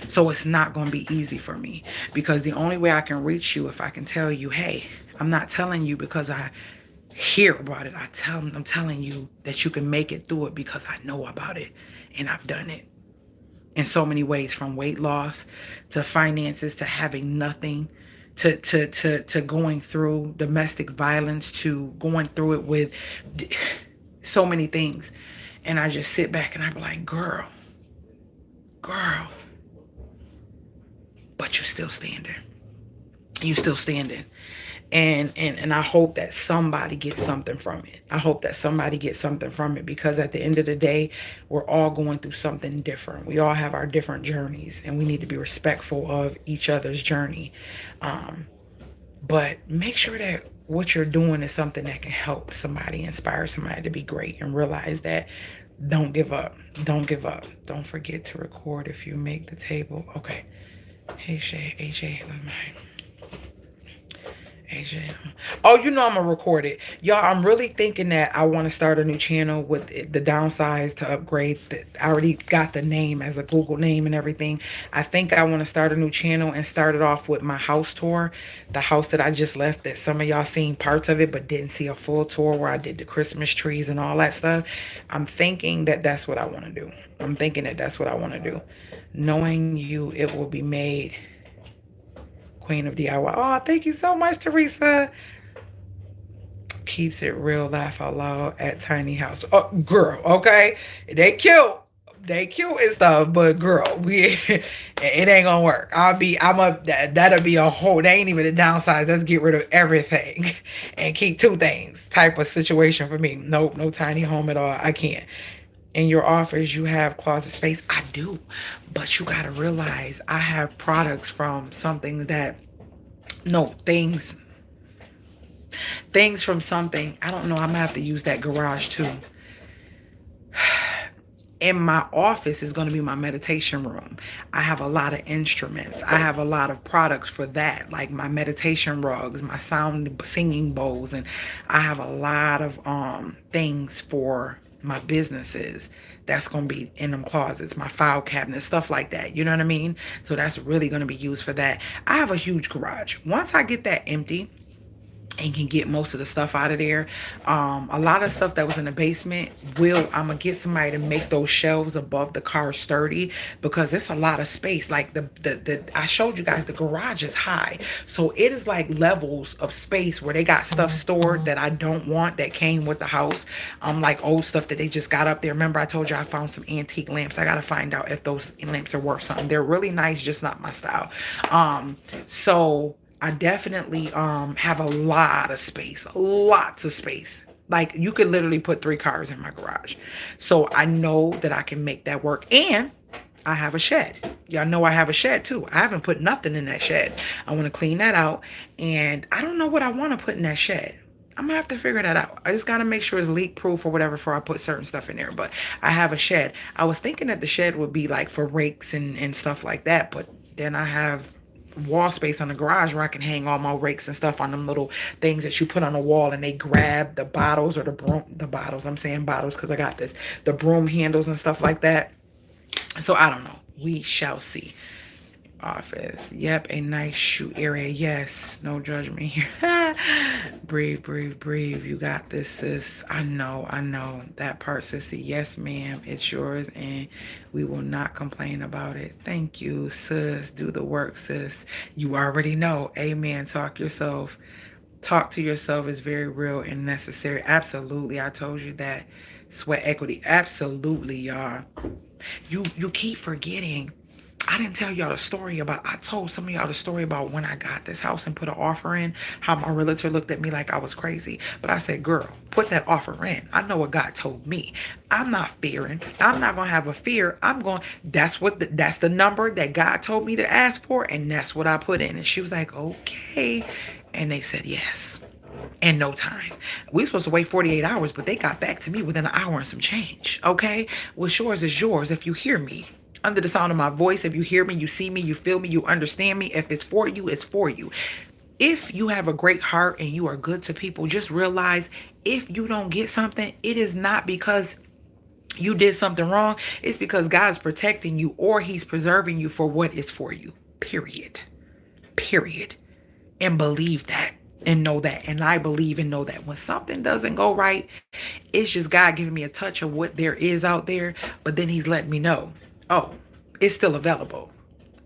So it's not going to be easy for me, because the only way I can reach you if I can tell you, hey, I'm not telling you because I hear about it. I'm telling you that you can make it through it because I know about it and I've done it in so many ways, from weight loss to finances to having nothing to going through domestic violence to going through it with so many things. And I just sit back and I'm like, girl, but you still standing. You still standing. And I hope that somebody gets something from it. I hope that somebody gets something from it, because at the end of the day, we're all going through something different. We all have our different journeys, and we need to be respectful of each other's journey. But make sure that what you're doing is something that can help somebody, inspire somebody to be great, and realize that don't give up. Don't give up. Don't forget to record if you make the table. Okay. Hey, Shay, AJ, AJ. Oh, you know I'm gonna record it. Y'all, I'm really thinking that I want to start a new channel with the downsize to upgrade. I already got the name as a Google name and everything. I think I want to start a new channel and start it off with my house tour. The house that I just left, that some of y'all seen parts of it but didn't see a full tour, where I did the Christmas trees and all that stuff. I'm thinking that that's what I want to do. I'm thinking that that's what I want to do. Knowing you, it will be made. Queen of DIY. Oh, thank you so much, Teresa. Keeps it real, laugh out loud at tiny house. Oh, girl, okay. They cute. They cute and stuff, but girl, it ain't gonna work. That'll be a whole, they ain't even a downside. Let's get rid of everything and keep two things type of situation for me. Nope, no tiny home at all. I can't. In your office, you have closet space. I do, but you gotta realize I have products from something that, no, things from something, I don't know, I'm gonna have to use that garage too. In my office is going to be my meditation room. I have a lot of instruments. I have a lot of products for that, like my meditation rugs, my singing bowls, and I have a lot of things for my businesses that's going to be in them closets, my file cabinets, stuff like that. You know what I mean? So that's really going to be used for that. I have a huge garage. Once I get that empty, and can get most of the stuff out of there. A lot of stuff that was in the basement I'm gonna get somebody to make those shelves above the car sturdy, because it's a lot of space. Like the I showed you guys, the garage is high, so it is like levels of space where they got stuff stored that I don't want, that came with the house. Like old stuff that they just got up there. Remember I told you I found some antique lamps. I gotta find out if those lamps are worth something. They're really nice, just not my style. So I definitely have a lot of space, lots of space. Like you could literally put 3 cars in my garage. So I know that I can make that work. And I have a shed. Y'all know I have a shed too. I haven't put nothing in that shed. I want to clean that out. And I don't know what I want to put in that shed. I'm gonna have to figure that out. I just gotta make sure it's leak proof or whatever before I put certain stuff in there. But I have a shed. I was thinking that the shed would be like for rakes and stuff like that. But then I have wall space on the garage where I can hang all my rakes and stuff on them little things that you put on the wall, and they grab the bottles or the bottles. I'm saying bottles because I got this, the broom handles and stuff like that. So I don't know. We shall see. Office. Yep, a nice shoe area. Yes, no judgment here. Breathe, breathe, breathe. You got this, sis. I know. That part, sissy. Yes, ma'am. It's yours, and we will not complain about it. Thank you, sis. Do the work, sis. You already know. Amen. Talk yourself. Talk to yourself is very real and necessary. Absolutely. I told you that. Sweat equity. Absolutely, y'all. You keep forgetting. I didn't tell y'all the story about, I told some of y'all the story about when I got this house and put an offer in, how my realtor looked at me like I was crazy. But I said, girl, put that offer in. I know what God told me. I'm not fearing. I'm not going to have a fear. That's the number that God told me to ask for. And that's what I put in. And she was like, okay. And they said yes. In no time. We supposed to wait 48 hours, but they got back to me within an hour and some change. Okay? What's yours is yours if you hear me. Under the sound of my voice, if you hear me, you see me, you feel me, you understand me. If it's for you, it's for you. If you have a great heart and you are good to people, just realize if you don't get something, it is not because you did something wrong. It's because God's protecting you, or he's preserving you for what is for you. Period. Period. And believe that and know that. And I believe and know that when something doesn't go right, it's just God giving me a touch of what there is out there. But then he's letting me know, oh, it's still available.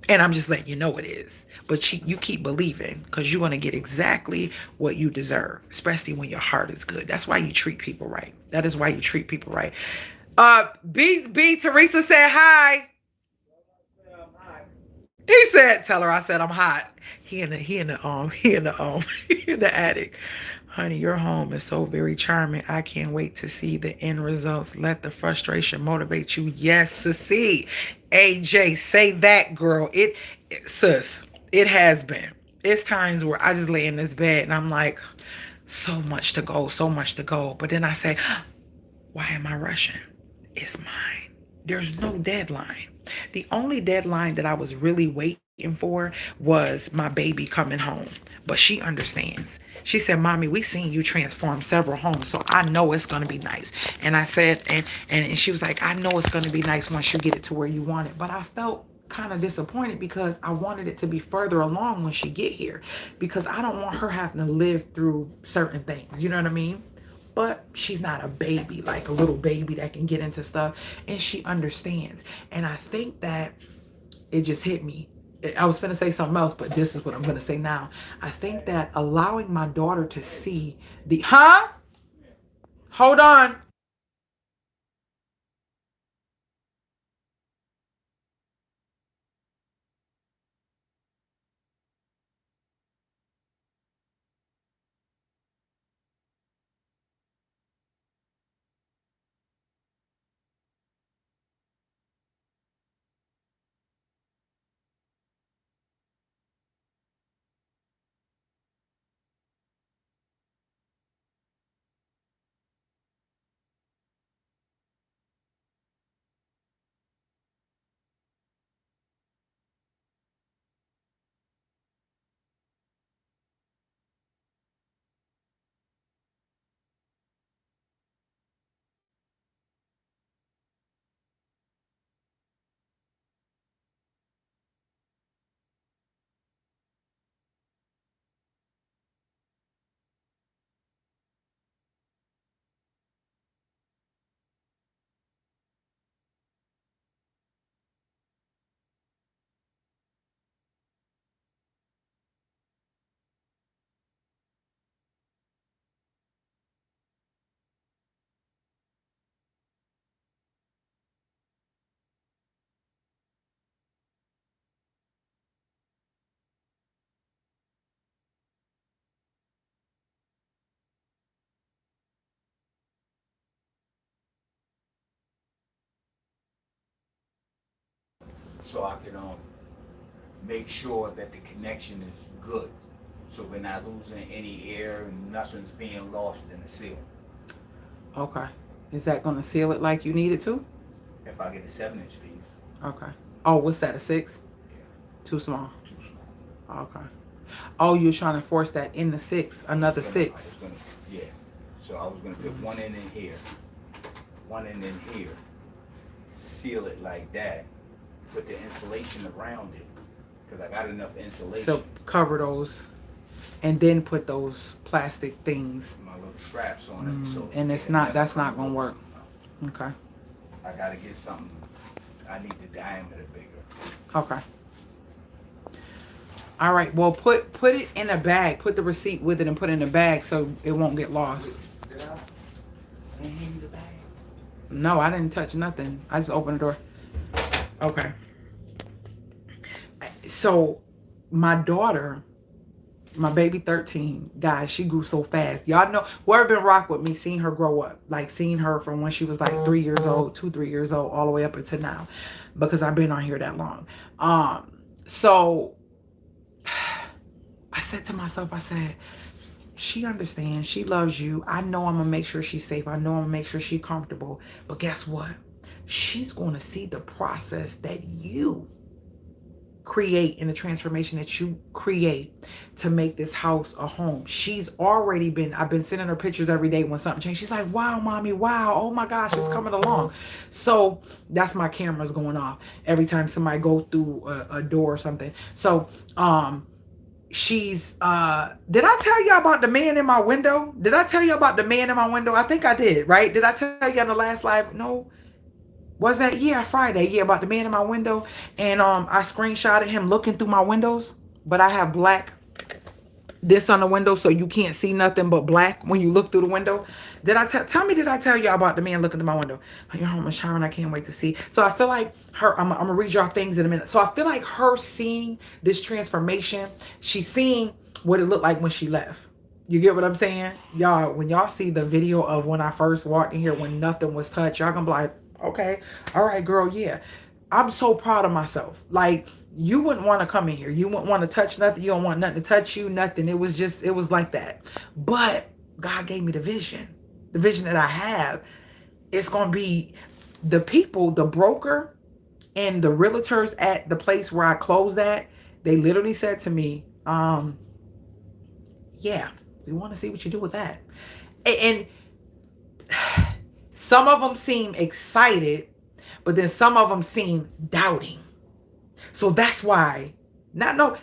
And I'm just letting you know it is. But you keep believing, because you're going to get exactly what you deserve, especially when your heart is good. That's why you treat people right. That is why you treat people right. B Teresa said hi. He said, tell her I said I'm hot. He in the attic. Honey, your home is so very charming. I can't wait to see the end results. Let the frustration motivate you. Yes, to see. AJ, say that, girl. Sis, it has been. It's times where I just lay in this bed and I'm like, so much to go, so much to go. But then I say, why am I rushing? It's mine. There's no deadline. The only deadline that I was really waiting for was my baby coming home. But she understands. She said, Mommy, we seen you transform several homes, so I know it's going to be nice. And I said, and she was like, I know it's going to be nice once you get it to where you want it. But I felt kind of disappointed because I wanted it to be further along when she get here, because I don't want her having to live through certain things. You know what I mean? But she's not a baby, like a little baby that can get into stuff, and she understands. And I think that it just hit me. I was going to say something else, but this is what I'm going to say now. I think that allowing my daughter to see hold on. so I can make sure that the connection is good, so we're not losing any air and nothing's being lost in the ceiling. Okay. Is that going to seal it like you need it to? If I get a 7-inch piece, Okay. Oh, what's that, a 6? yeah, Too small. too small. Okay. Oh, you're trying to force that in the 6, another I was 6. gonna, yeah. So I was gonna put one in here, one in here, seal it like that, put the insulation around it, cause I got enough insulation. To cover those, and then put those plastic things. My little straps on it, so And it's not, that's not going to work. Okay. I gotta get something. I need the diameter bigger. Okay. All right. Well, put it in a bag. Put the receipt with it and put it in a bag so it won't get lost. Did I hand you the bag? No, I didn't touch nothing. I just opened the door. Okay. So my daughter, my baby 13, guys, she grew so fast. Y'all know, whoever been rock with me, seen her grow up. Like, seen her from when she was like 3 years old, 3 years old, all the way up until now. Because I've been on here that long. So I said to myself, I said, she understands. She loves you. I know I'm going to make sure she's safe. I know I'm going to make sure she's comfortable. But guess what? She's going to see the process that you create and the transformation that you create to make this house a home. She's already been, I've been sending her pictures every day when something changed. She's like, wow, mommy, wow. Oh my gosh, it's coming along. So that's my cameras going off every time somebody go through a door or something. So, she's did I tell you about the man in my window? Did I tell you about the man in my window? I think I did, right? Did I tell you on the last live? No. Was that, yeah, Friday? Yeah, about the man in my window. And I screenshotted him looking through my windows, but I have black this on the window so you can't see nothing but black when you look through the window. Did I tell me, did I tell you about the man looking through my window? You're home, Sharon, I can't wait to see. So I feel like her, I'm gonna read y'all things in a minute. So I feel like her seeing this transformation, she's seeing what it looked like when she left. You get what I'm saying? Y'all, when y'all see the video of when I first walked in here when nothing was touched, y'all gonna be like, okay, all right, girl, yeah. I'm so proud of myself. Like, you wouldn't want to come in here. You wouldn't want to touch nothing. You don't want nothing to touch you, nothing. It was like that. But God gave me the vision that I have. It's going to be the people, the broker and the realtors at the place where I closed at. They literally said to me, yeah, we want to see what you do with that. And some of them seem excited, but then some of them seem doubting. So that's why, no,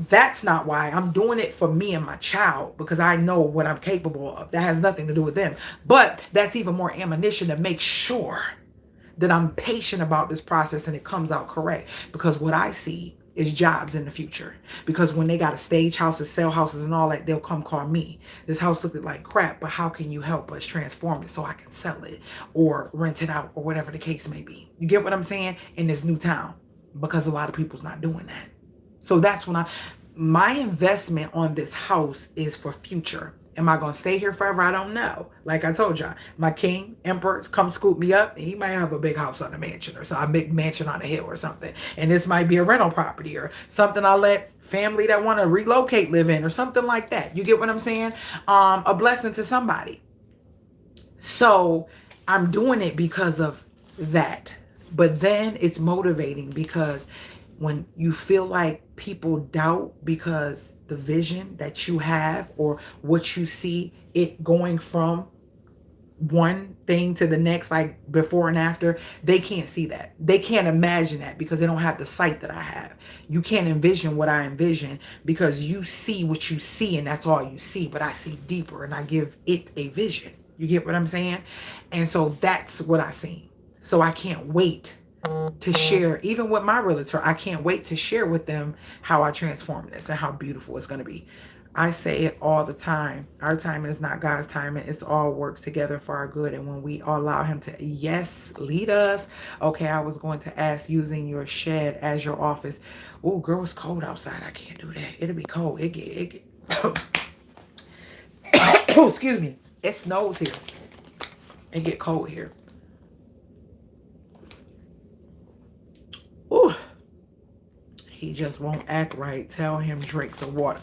that's not why. I'm doing it for me and my child because I know what I'm capable of. That has nothing to do with them. But that's even more ammunition to make sure that I'm patient about this process and it comes out correct. Because what I see is jobs in the future. Because when they got to stage houses, sell houses and all that, they'll come call me. This house looked like crap, but how can you help us transform it so I can sell it or rent it out or whatever the case may be? You get what I'm saying? In this new town. Because a lot of people's not doing that. So that's when my investment on this house is for future. Am I going to stay here forever? I don't know. Like I told y'all, my king, emperors, come scoop me up. And he might have a big house on a mansion or something, a big mansion on a hill or something. And this might be a rental property or something I'll let family that want to relocate live in or something like that. You get what I'm saying? A blessing to somebody. So I'm doing it because of that. But then it's motivating because when you feel like people doubt because the vision that you have or what you see it going from one thing to the next, like before and after, they can't see that. They can't imagine that because they don't have the sight that I have. You can't envision what I envision because you see what you see and that's all you see. But I see deeper and I give it a vision. You get what I'm saying? And so that's what I see. So I can't wait to share, even with my realtor, I can't wait to share with them how I transform this and how beautiful it's going to be. I say it all the time. Our timing is not God's timing. It's all works together for our good. And when we allow him to, yes, lead us. Okay, I was going to ask using your shed as your office. Oh, girl, it's cold outside. I can't do that. It'll be cold. It get oh, excuse me. It snows here. It get cold here. Ooh, He just won't act right. Tell him drink some water.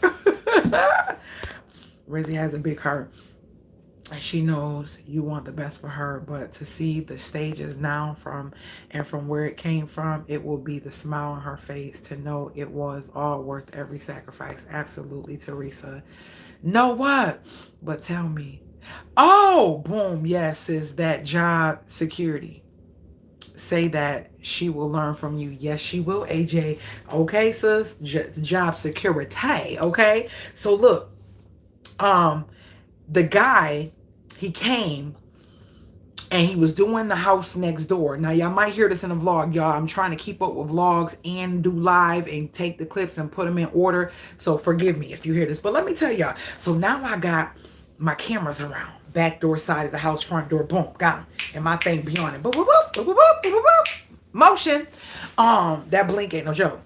Rizzy has a big heart. And she knows you want the best for her, but to see the stages now from where it came from, it will be the smile on her face to know it was all worth every sacrifice. Absolutely, Teresa. Know what? But tell me. Oh, boom. Yes, is that job security. Say that she will learn from you. Yes, she will, AJ. Okay, sis. Job security. Okay. So look, the guy, he came and he was doing the house next door. Now, y'all might hear this in a vlog, y'all. I'm trying to keep up with vlogs and do live and take the clips and put them in order. So forgive me if you hear this. But let me tell y'all. So now I got my cameras around. Back door, side of the house, front door, boom, got them. And my thing beyond it. Boop, boop, boop, boop, boop, boop, boop, boop. Motion. That blink ain't no joke.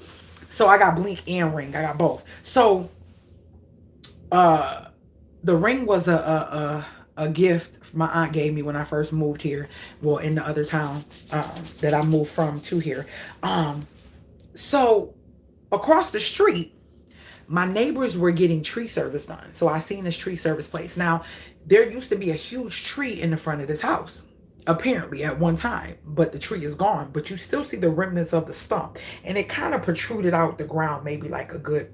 So I got blink and ring. I got both. So the ring was a gift my aunt gave me when I first moved here. Well, in the other town that I moved from to here. So across the street, my neighbors were getting tree service done. So I seen this tree service place. Now, there used to be a huge tree in the front of this house, apparently at one time, but the tree is gone. But you still see the remnants of the stump. And it kind of protruded out the ground, maybe like a good,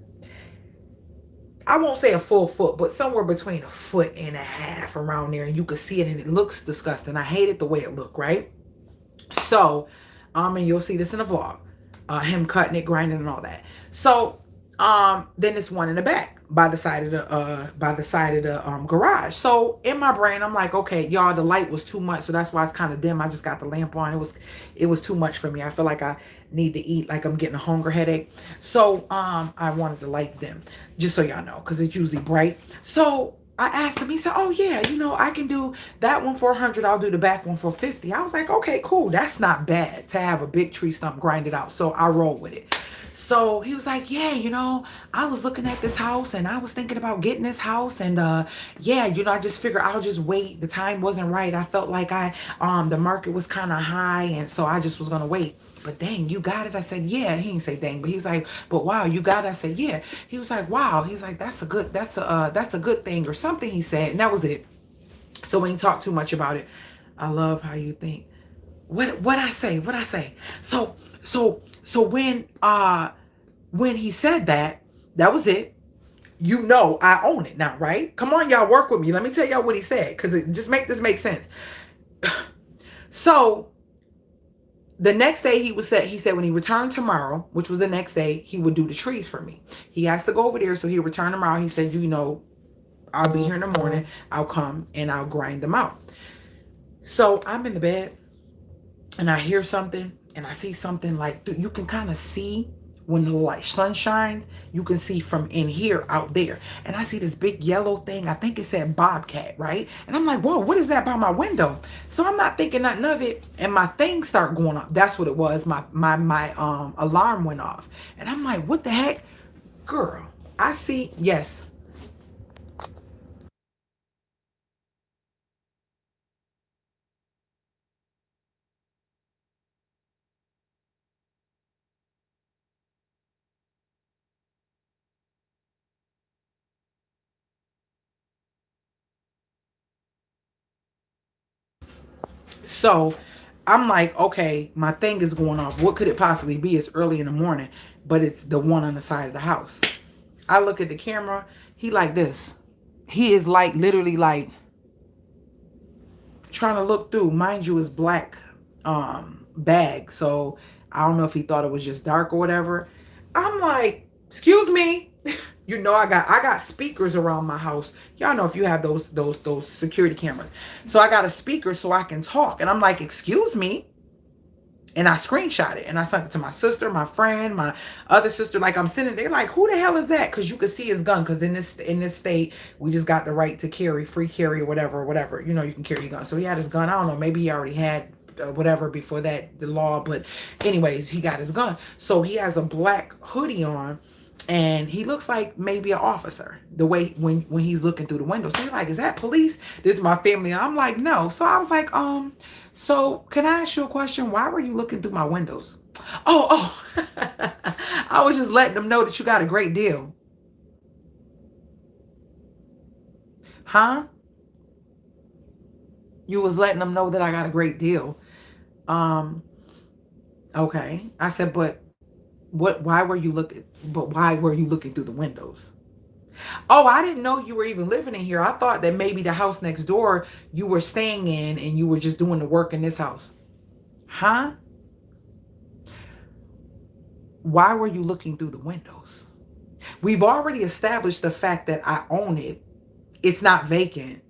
I won't say a full foot, but somewhere between 1.5 feet around there. And you could see it and it looks disgusting. I hated the way it looked, right? So, and you'll see this in the vlog. Him cutting it, grinding and all that. So, then this one in the back by the side of the garage. So in my brain, I'm like, okay, y'all, the light was too much. So that's why it's kind of dim. I just got the lamp on. It was too much for me. I feel like I need to eat, like I'm getting a hunger headache. So, I wanted the lights dim, just so y'all know, because it's usually bright. So I asked him, he said, oh yeah, I can do that one for 100. I'll do the back one for 50. I was like, okay, cool. That's not bad to have a big tree stump grinded out. So I roll with it. So he was like, yeah, I was looking at this house and I was thinking about getting this house. And yeah, I just figured I'll just wait. The time wasn't right. I felt like the market was kind of high. And so I just was going to wait. But dang, you got it. I said, yeah. He didn't say dang, but he's like, but wow, you got it. I said, yeah. He was like, wow. He's like, that's a good thing or something, he said. And that was it. So we ain't talk too much about it. I love how you think. What I say? So when he said that, that was it. I own it now, right? Come on, y'all, work with me. Let me tell y'all what he said, because it just make this make sense. So the next day he said when he returned tomorrow, which was the next day, he would do the trees for me. He has to go over there, so he'll return tomorrow. He said, I'll be here in the morning. I'll come and I'll grind them out. So I'm in the bed and I hear something and I see something like, you can kind of see when the sun shines, you can see from in here out there. And I see this big yellow thing. I think it said Bobcat, right? And I'm like, whoa, what is that by my window? So I'm not thinking nothing of it. And my thing start going off. That's what it was. My alarm went off. And I'm like, what the heck? Girl, I see, yes. So I'm like, okay, my thing is going off. What could it possibly be? It's early in the morning, but it's the one on the side of the house. I look at the camera. He like this. He is like literally like trying to look through. Mind you, it's black bag. So I don't know if he thought it was just dark or whatever. I'm like, excuse me. I got speakers around my house. Y'all know if you have those security cameras. So I got a speaker so I can talk. And I'm like, excuse me. And I screenshot it and I sent it to my sister, my friend, my other sister. Like I'm sitting there like, who the hell is that? Because you could see his gun. Because in this state, we just got the right to carry, free carry or whatever. You can carry your gun. So he had his gun. I don't know. Maybe he already had whatever before that, the law. But anyways, he got his gun. So he has a black hoodie on. And he looks like maybe an officer, the way when he's looking through the window. So he's like, is that police? This is my family. And I'm like, no. So I was like, so can I ask you a question? Why were you looking through my windows? Oh, I was just letting them know that you got a great deal. Huh? You was letting them know that I got a great deal. Um, okay. I said, but why were you looking through the windows? Oh, I didn't know you were even living in here. I thought that maybe the house next door you were staying in and you were just doing the work in this house. Huh? Why were you looking through the windows? We've already established the fact that I own it. It's not vacant.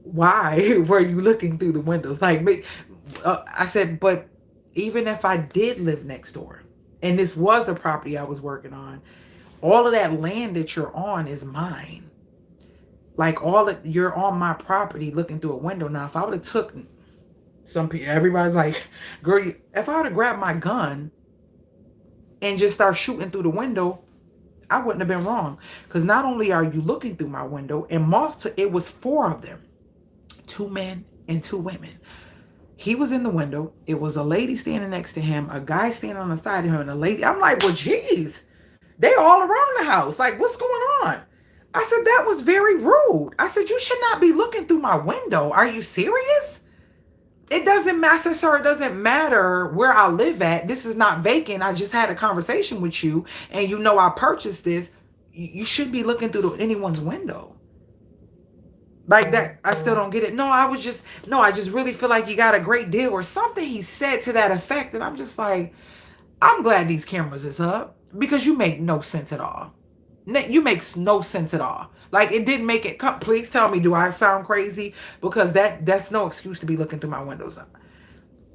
Why were you looking through the windows? I said, but even if I did live next door and this was a property I was working on, all of that land that you're on is mine. Like you're on my property looking through a window. Now, if I would have took some people, everybody's like, girl, if I would have grabbed my gun and just start shooting through the window, I wouldn't have been wrong. Because not only are you looking through my window, and it was 4 of them, 2 men and 2 women. He was in the window. It was a lady standing next to him, a guy standing on the side of him, and a lady. I'm like, well, geez, they all around the house. Like, what's going on? I said, that was very rude. I said, you should not be looking through my window. Are you serious? It doesn't matter, sir. It doesn't matter where I live at. This is not vacant. I just had a conversation with you and you know I purchased this. You shouldn't be looking through anyone's window. Like that, I still don't get it. No, I just really feel like you got a great deal or something he said to that effect. And I'm just like, I'm glad these cameras is up because you make no sense at all. You makes no sense at all. Like it didn't make it. Please tell me, do I sound crazy? Because that's no excuse to be looking through my windows.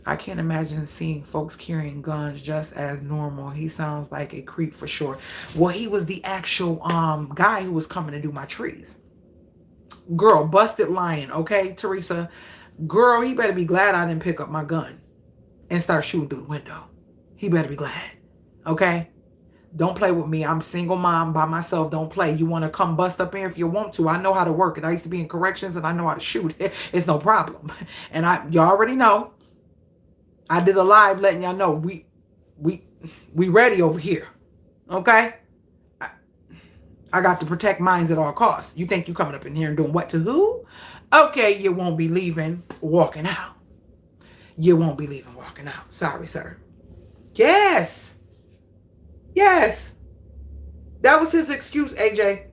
I can't imagine seeing folks carrying guns just as normal. He sounds like a creep for sure. Well, he was the actual guy who was coming to do my trees. Girl, busted lying, okay, Teresa? Girl, he better be glad I didn't pick up my gun and start shooting through the window. He better be glad, okay? Don't play with me. I'm single mom by myself. Don't play. You want to come bust up here if you want to. I know how to work it. I used to be in corrections and I know how to shoot. It's no problem. And you already know. I did a live letting y'all know we ready over here. Okay? I got to protect mines at all costs. You think you coming up in here and doing what to who? Okay, you won't be leaving walking out. You won't be leaving walking out. Sorry, sir. Yes. Yes. That was his excuse, AJ.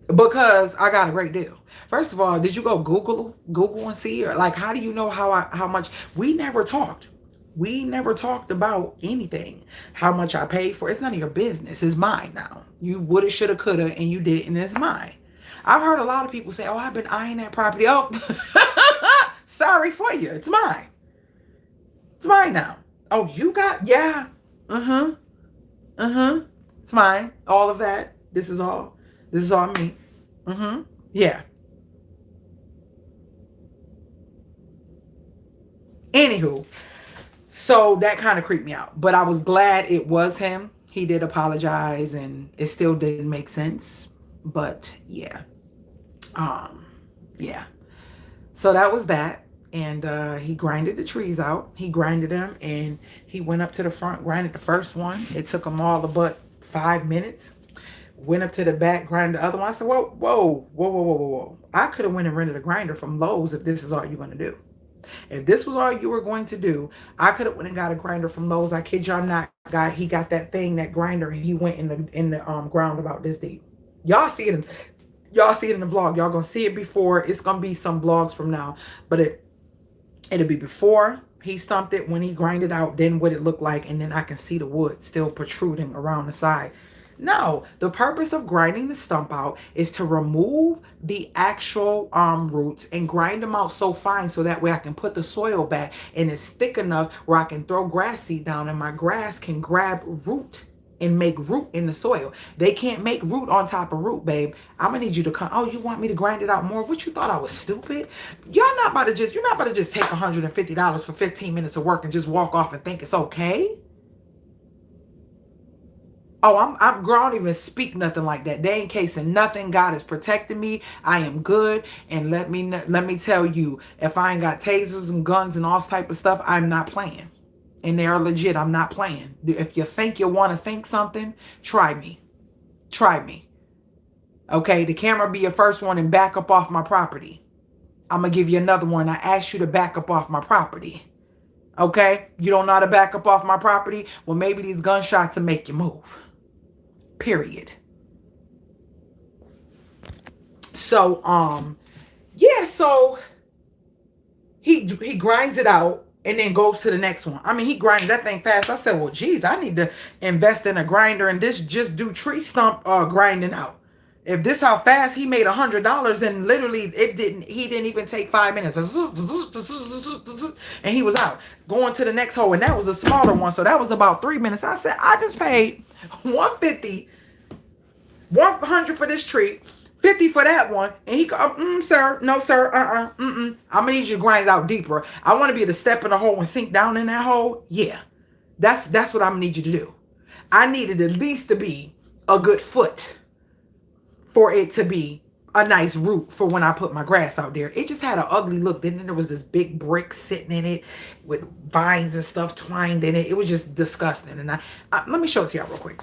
Because I got a great deal. First of all, did you go Google and see? Or like, how do you know how much? We never talked. We never talked about anything. How much I paid for. It's none of your business. It's mine now. You woulda, shoulda, coulda, and you didn't. It's mine. I've heard a lot of people say, oh, I've been eyeing that property. Oh, sorry for you. It's mine. It's mine now. Oh, you got, yeah. It's mine. All of that. This is all me. Yeah. Anywho, so that kind of creeped me out. But I was glad it was him. He did apologize and it still didn't make sense. But yeah. Yeah. So that was that. And he grinded the trees out. He grinded them and he went up to the front, grinded the first one. It took him all but 5 minutes. Went up to the back, grinded the other one. I said, whoa. I could have went and rented a grinder from Lowe's if this is all you're going to do. If this was all you were going to do, I could have went and got a grinder from Lowe's. I kid y'all not. He got that thing, that grinder, and he went in the ground about this deep. Y'all see it in the vlog. Y'all gonna see it before. It's gonna be some vlogs from now, but it'll be before he stumped it, when he grinded out, then what it looked like, and then I can see the wood still protruding around the side. No, the purpose of grinding the stump out is to remove the actual roots and grind them out so fine so that way I can put the soil back and it's thick enough where I can throw grass seed down and my grass can grab root and make root in the soil. They can't make root on top of root, babe. I'm gonna need you to come. Oh, you want me to grind it out more? What, you thought I was stupid? You're not about to just take $150 for 15 minutes of work and just walk off and think it's okay. Oh, I'm girl, I don't even speak nothing like that. They ain't casing nothing. God is protecting me. I am good. And let me tell you, if I ain't got tasers and guns and all type of stuff, I'm not playing. And they are legit. I'm not playing. If you think you want to think something, try me. Try me. Okay, the camera be your first one and back up off my property. I'm going to give you another one. I asked you to back up off my property. Okay? You don't know how to back up off my property? Well, maybe these gunshots will make you move. Period. So, yeah, so he grinds it out and then goes to the next one. I mean, he grinded that thing fast. I said, well, geez, I need to invest in a grinder and this just do tree stump grinding out. If this how fast he made $100 and literally he didn't even take 5 minutes. And he was out going to the next hole. And that was a smaller one. So that was about 3 minutes. I said, I just paid $150, $100 for this tree, $50 for that one. And he go, sir, no, sir, I'm gonna need you to grind it out deeper. I want to be able to step in the hole and sink down in that hole. Yeah, that's what I'm gonna need you to do. I needed at least to be a good foot for it to be a nice root for when I put my grass out there. It just had an ugly look. Then there was this big brick sitting in it with vines and stuff twined in it. It was just disgusting. And I let me show it to y'all real quick.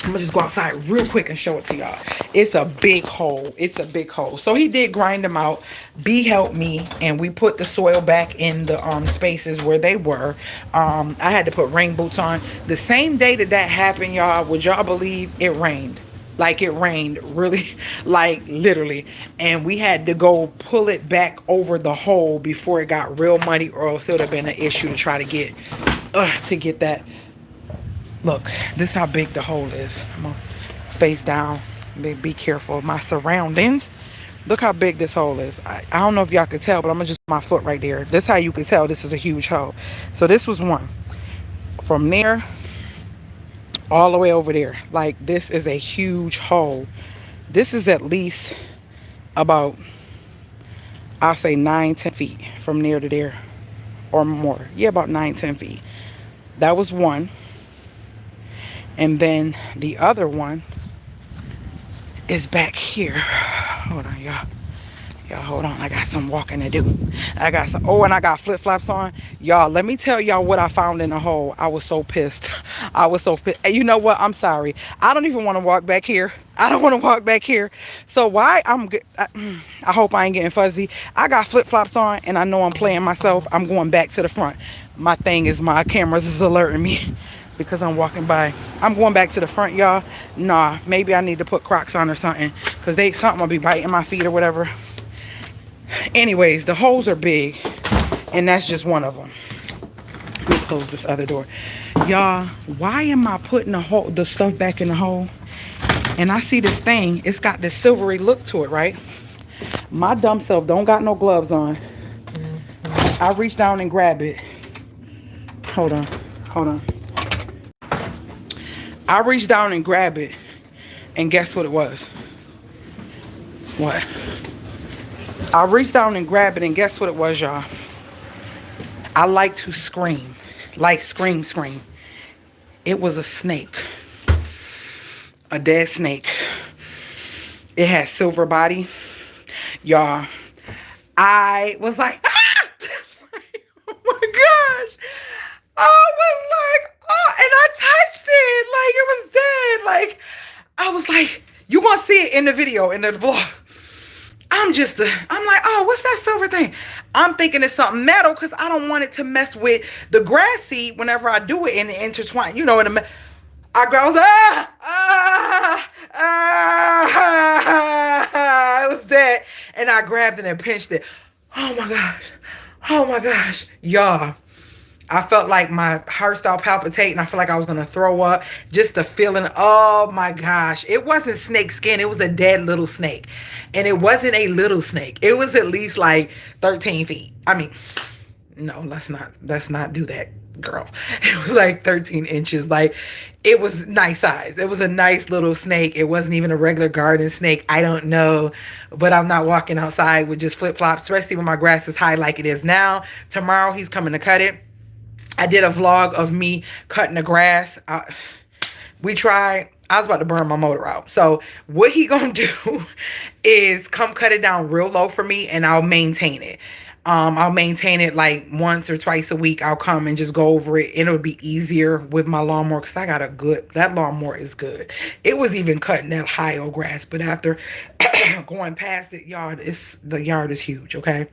I'm gonna just go outside real quick and show it to y'all. It's a big hole. It's a big hole. So he did grind them out. B helped me, and we put the soil back in the spaces where they were. I had to put rain boots on. The same day that happened, y'all, would y'all believe it rained? Like it rained really, like literally. And we had to go pull it back over the hole before it got real muddy, or else it would have been an issue to try to get that. Look, this is how big the hole is. I'm gonna face down. Be careful of my surroundings. Look how big this hole is. I don't know if y'all can tell, but I'm gonna just put my foot right there. This is how you can tell this is a huge hole. So this was one. From there all the way over there. Like, this is a huge hole. This is at least about, I'll say 9-10 feet from there to there or more. Yeah, about 9-10 feet. That was one. And then the other one is back here. Hold on, y'all. Y'all, hold on. I got some walking to do. I got some. Oh, and I got flip-flops on. Y'all, let me tell y'all what I found in the hole. I was so pissed. I was so pissed. And you know what? I'm sorry. I don't even want to walk back here. I don't want to walk back here. So why I'm good. I hope I ain't getting fuzzy. I got flip-flops on, and I know I'm playing myself. I'm going back to the front. My thing is my cameras is alerting me because I'm walking by. I'm going back to the front, y'all. Nah, maybe I need to put Crocs on or something, because something will be biting my feet or whatever. Anyways, the holes are big, and that's just one of them. Let me close this other door. Y'all, why am I putting the stuff back in the hole? And I see this thing. It's got this silvery look to it, right? My dumb self don't got no gloves on. I reach down and grab it. Hold on. I reached down and grabbed it, and guess what it was? What? I reached down and grabbed it, and guess what it was, y'all? I like to scream. Like scream. It was a snake. A dead snake. It had silver body. Y'all, I was like, ah! Oh my gosh. I was like, oh, and I touched it. Like, it was dead. Like, I was like, you gonna see it in the video, in the vlog. I'm like, oh, what's that silver thing? I'm thinking it's something metal because I don't want it to mess with the grass seed whenever I do it and it intertwine. You know, I was it was dead. And I grabbed it and pinched it. Oh my gosh. Y'all, I felt like my heart started palpitating. I felt like I was going to throw up. Just the feeling. Oh my gosh. It wasn't snake skin. It was a dead little snake. And it wasn't a little snake. It was at least like 13 feet. I mean, no, let's not do that, girl. It was like 13 inches. Like, it was nice size. It was a nice little snake. It wasn't even a regular garden snake. I don't know. But I'm not walking outside with just flip-flops, especially when my grass is high like it is now. Tomorrow, he's coming to cut it. I did a vlog of me cutting the grass. We tried. I was about to burn my motor out. So what he gonna do is come cut it down real low for me, and I'll maintain it. I'll maintain it like once or twice a week. I'll come and just go over it. It'll be easier with my lawnmower because I got a good, that lawnmower is good. It was even cutting that high old grass, but after going past it, the yard is huge, okay?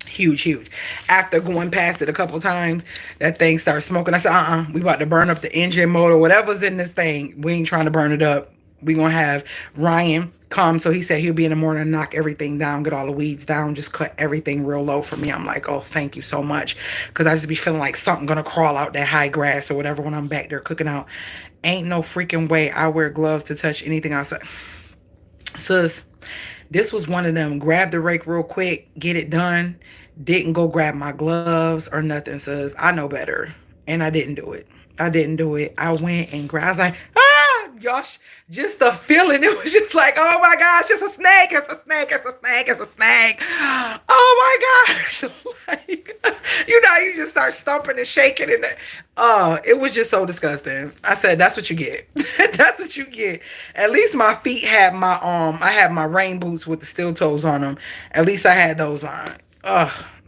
Huge, huge. After going past it a couple times, that thing started smoking. I said, we about to burn up the engine motor, whatever's in this thing. We ain't trying to burn it up. We gonna have Ryan come. So he said he'll be in the morning and knock everything down, get all the weeds down, just cut everything real low for me. I'm like, oh, thank you so much. Cause I just be feeling like something gonna crawl out that high grass or whatever when I'm back there cooking out. Ain't no freaking way I wear gloves to touch anything outside. Sis, this was one of them. Grab the rake real quick, get it done. Didn't go grab my gloves or nothing, sis. I know better. And I didn't do it. I didn't do it. I went and grabbed. I was like, gosh, just the feeling. It was just like, oh my gosh, it's a snake. It's a snake. It's a snake. It's a snake. Oh my gosh. Like, you just start stumping and shaking. And it was just so disgusting. I said, that's what you get. That's what you get. At least my feet had I had my rain boots with the steel toes on them. At least I had those on.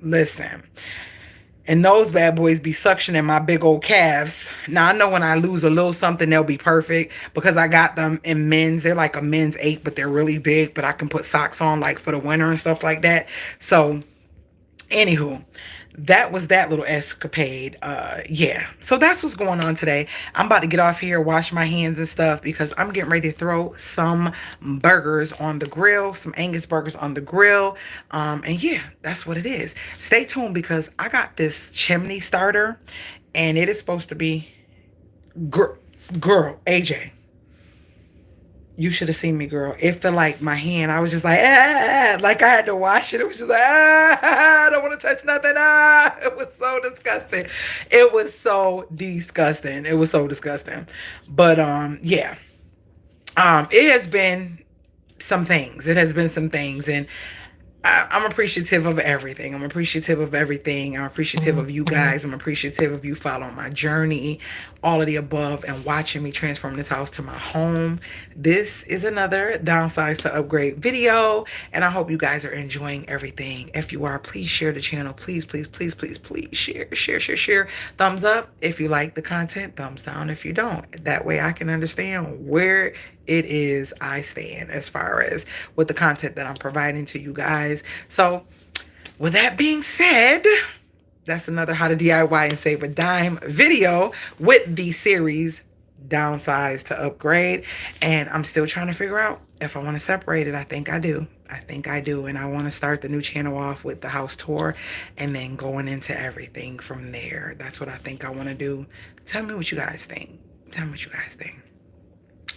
Listen. And those bad boys be suctioning my big old calves. Now, I know when I lose a little something, they'll be perfect because I got them in men's. They're like a men's 8, but they're really big. But I can put socks on like for the winter and stuff like that. So, anywho, that was that little escapade. Yeah. So that's what's going on today. I'm about to get off here, wash my hands and stuff because I'm getting ready to throw some burgers on the grill, some Angus burgers on the grill. And yeah, that's what it is. Stay tuned because I got this chimney starter and it is supposed to be girl, AJ. You should have seen me, girl. It felt like my hand. I was just like, like I had to wash it. It was just like, I don't want to touch nothing. It was so disgusting. It was so disgusting. It was so disgusting. But yeah. It has been some things. It has been some things, and I'm appreciative of everything. I'm appreciative of everything. I'm appreciative of you guys. I'm appreciative of you following my journey, all of the above, and watching me transform this house to my home. This is another downsize to upgrade video, and I hope you guys are enjoying everything. If you are, please share the channel. Please, please, please, please, please share. Thumbs up if you like the content. Thumbs down if you don't. That way I can understand where it is I stand as far as with the content that I'm providing to you guys. So with that being said, that's another how to DIY and save a dime video with the series downsize to upgrade. And I'm still trying to figure out if I want to separate it. I think I do. And I want to start the new channel off with the house tour and then going into everything from there. That's what I think I want to do. Tell me what you guys think.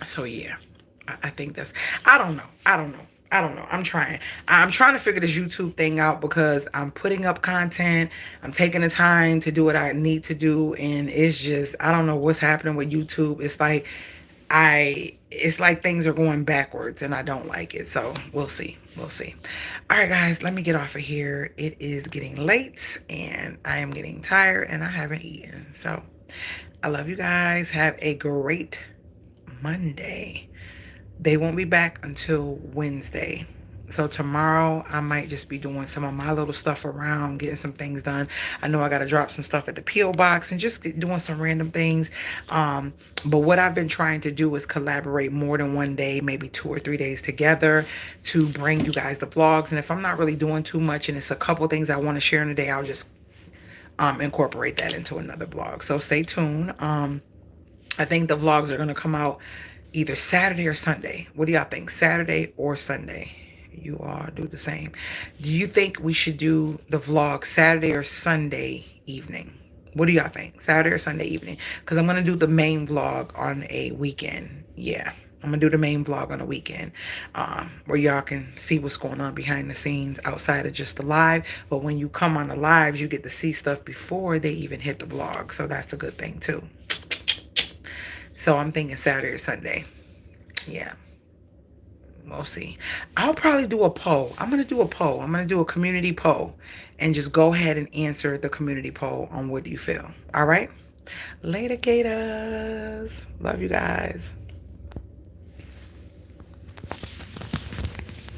So yeah, I think that's, I don't know. I'm trying to figure this YouTube thing out because I'm putting up content. I'm taking the time to do what I need to do. And it's just, I don't know what's happening with YouTube. It's like things are going backwards and I don't like it. So we'll see. All right, guys, let me get off of here. It is getting late and I am getting tired and I haven't eaten. So I love you guys. Have a great Monday. They won't be back until Wednesday. So tomorrow I might just be doing some of my little stuff around, getting some things done. I know I got to drop some stuff at the P.O. box and just doing some random things. But what I've been trying to do is collaborate more than one day, maybe 2 or 3 days together to bring you guys the vlogs. And if I'm not really doing too much and it's a couple things I want to share in a day, I'll just incorporate that into another vlog. So stay tuned. I think the vlogs are going to come out either Saturday or Sunday. What do y'all think? Saturday or Sunday? You all do the same. Do you think we should do the vlog Saturday or Sunday evening? What do y'all think? Saturday or Sunday evening? Because I'm going to do the main vlog on a weekend. Yeah, I'm going to do the main vlog on a weekend where y'all can see what's going on behind the scenes outside of just the live. But when you come on the lives, you get to see stuff before they even hit the vlog. So that's a good thing too. So I'm thinking Saturday or Sunday. Yeah. We'll see. I'll probably do a poll. I'm going to do a poll. I'm going to do a community poll and just go ahead and answer the community poll on what do you feel. All right. Later, Gators. Love you guys.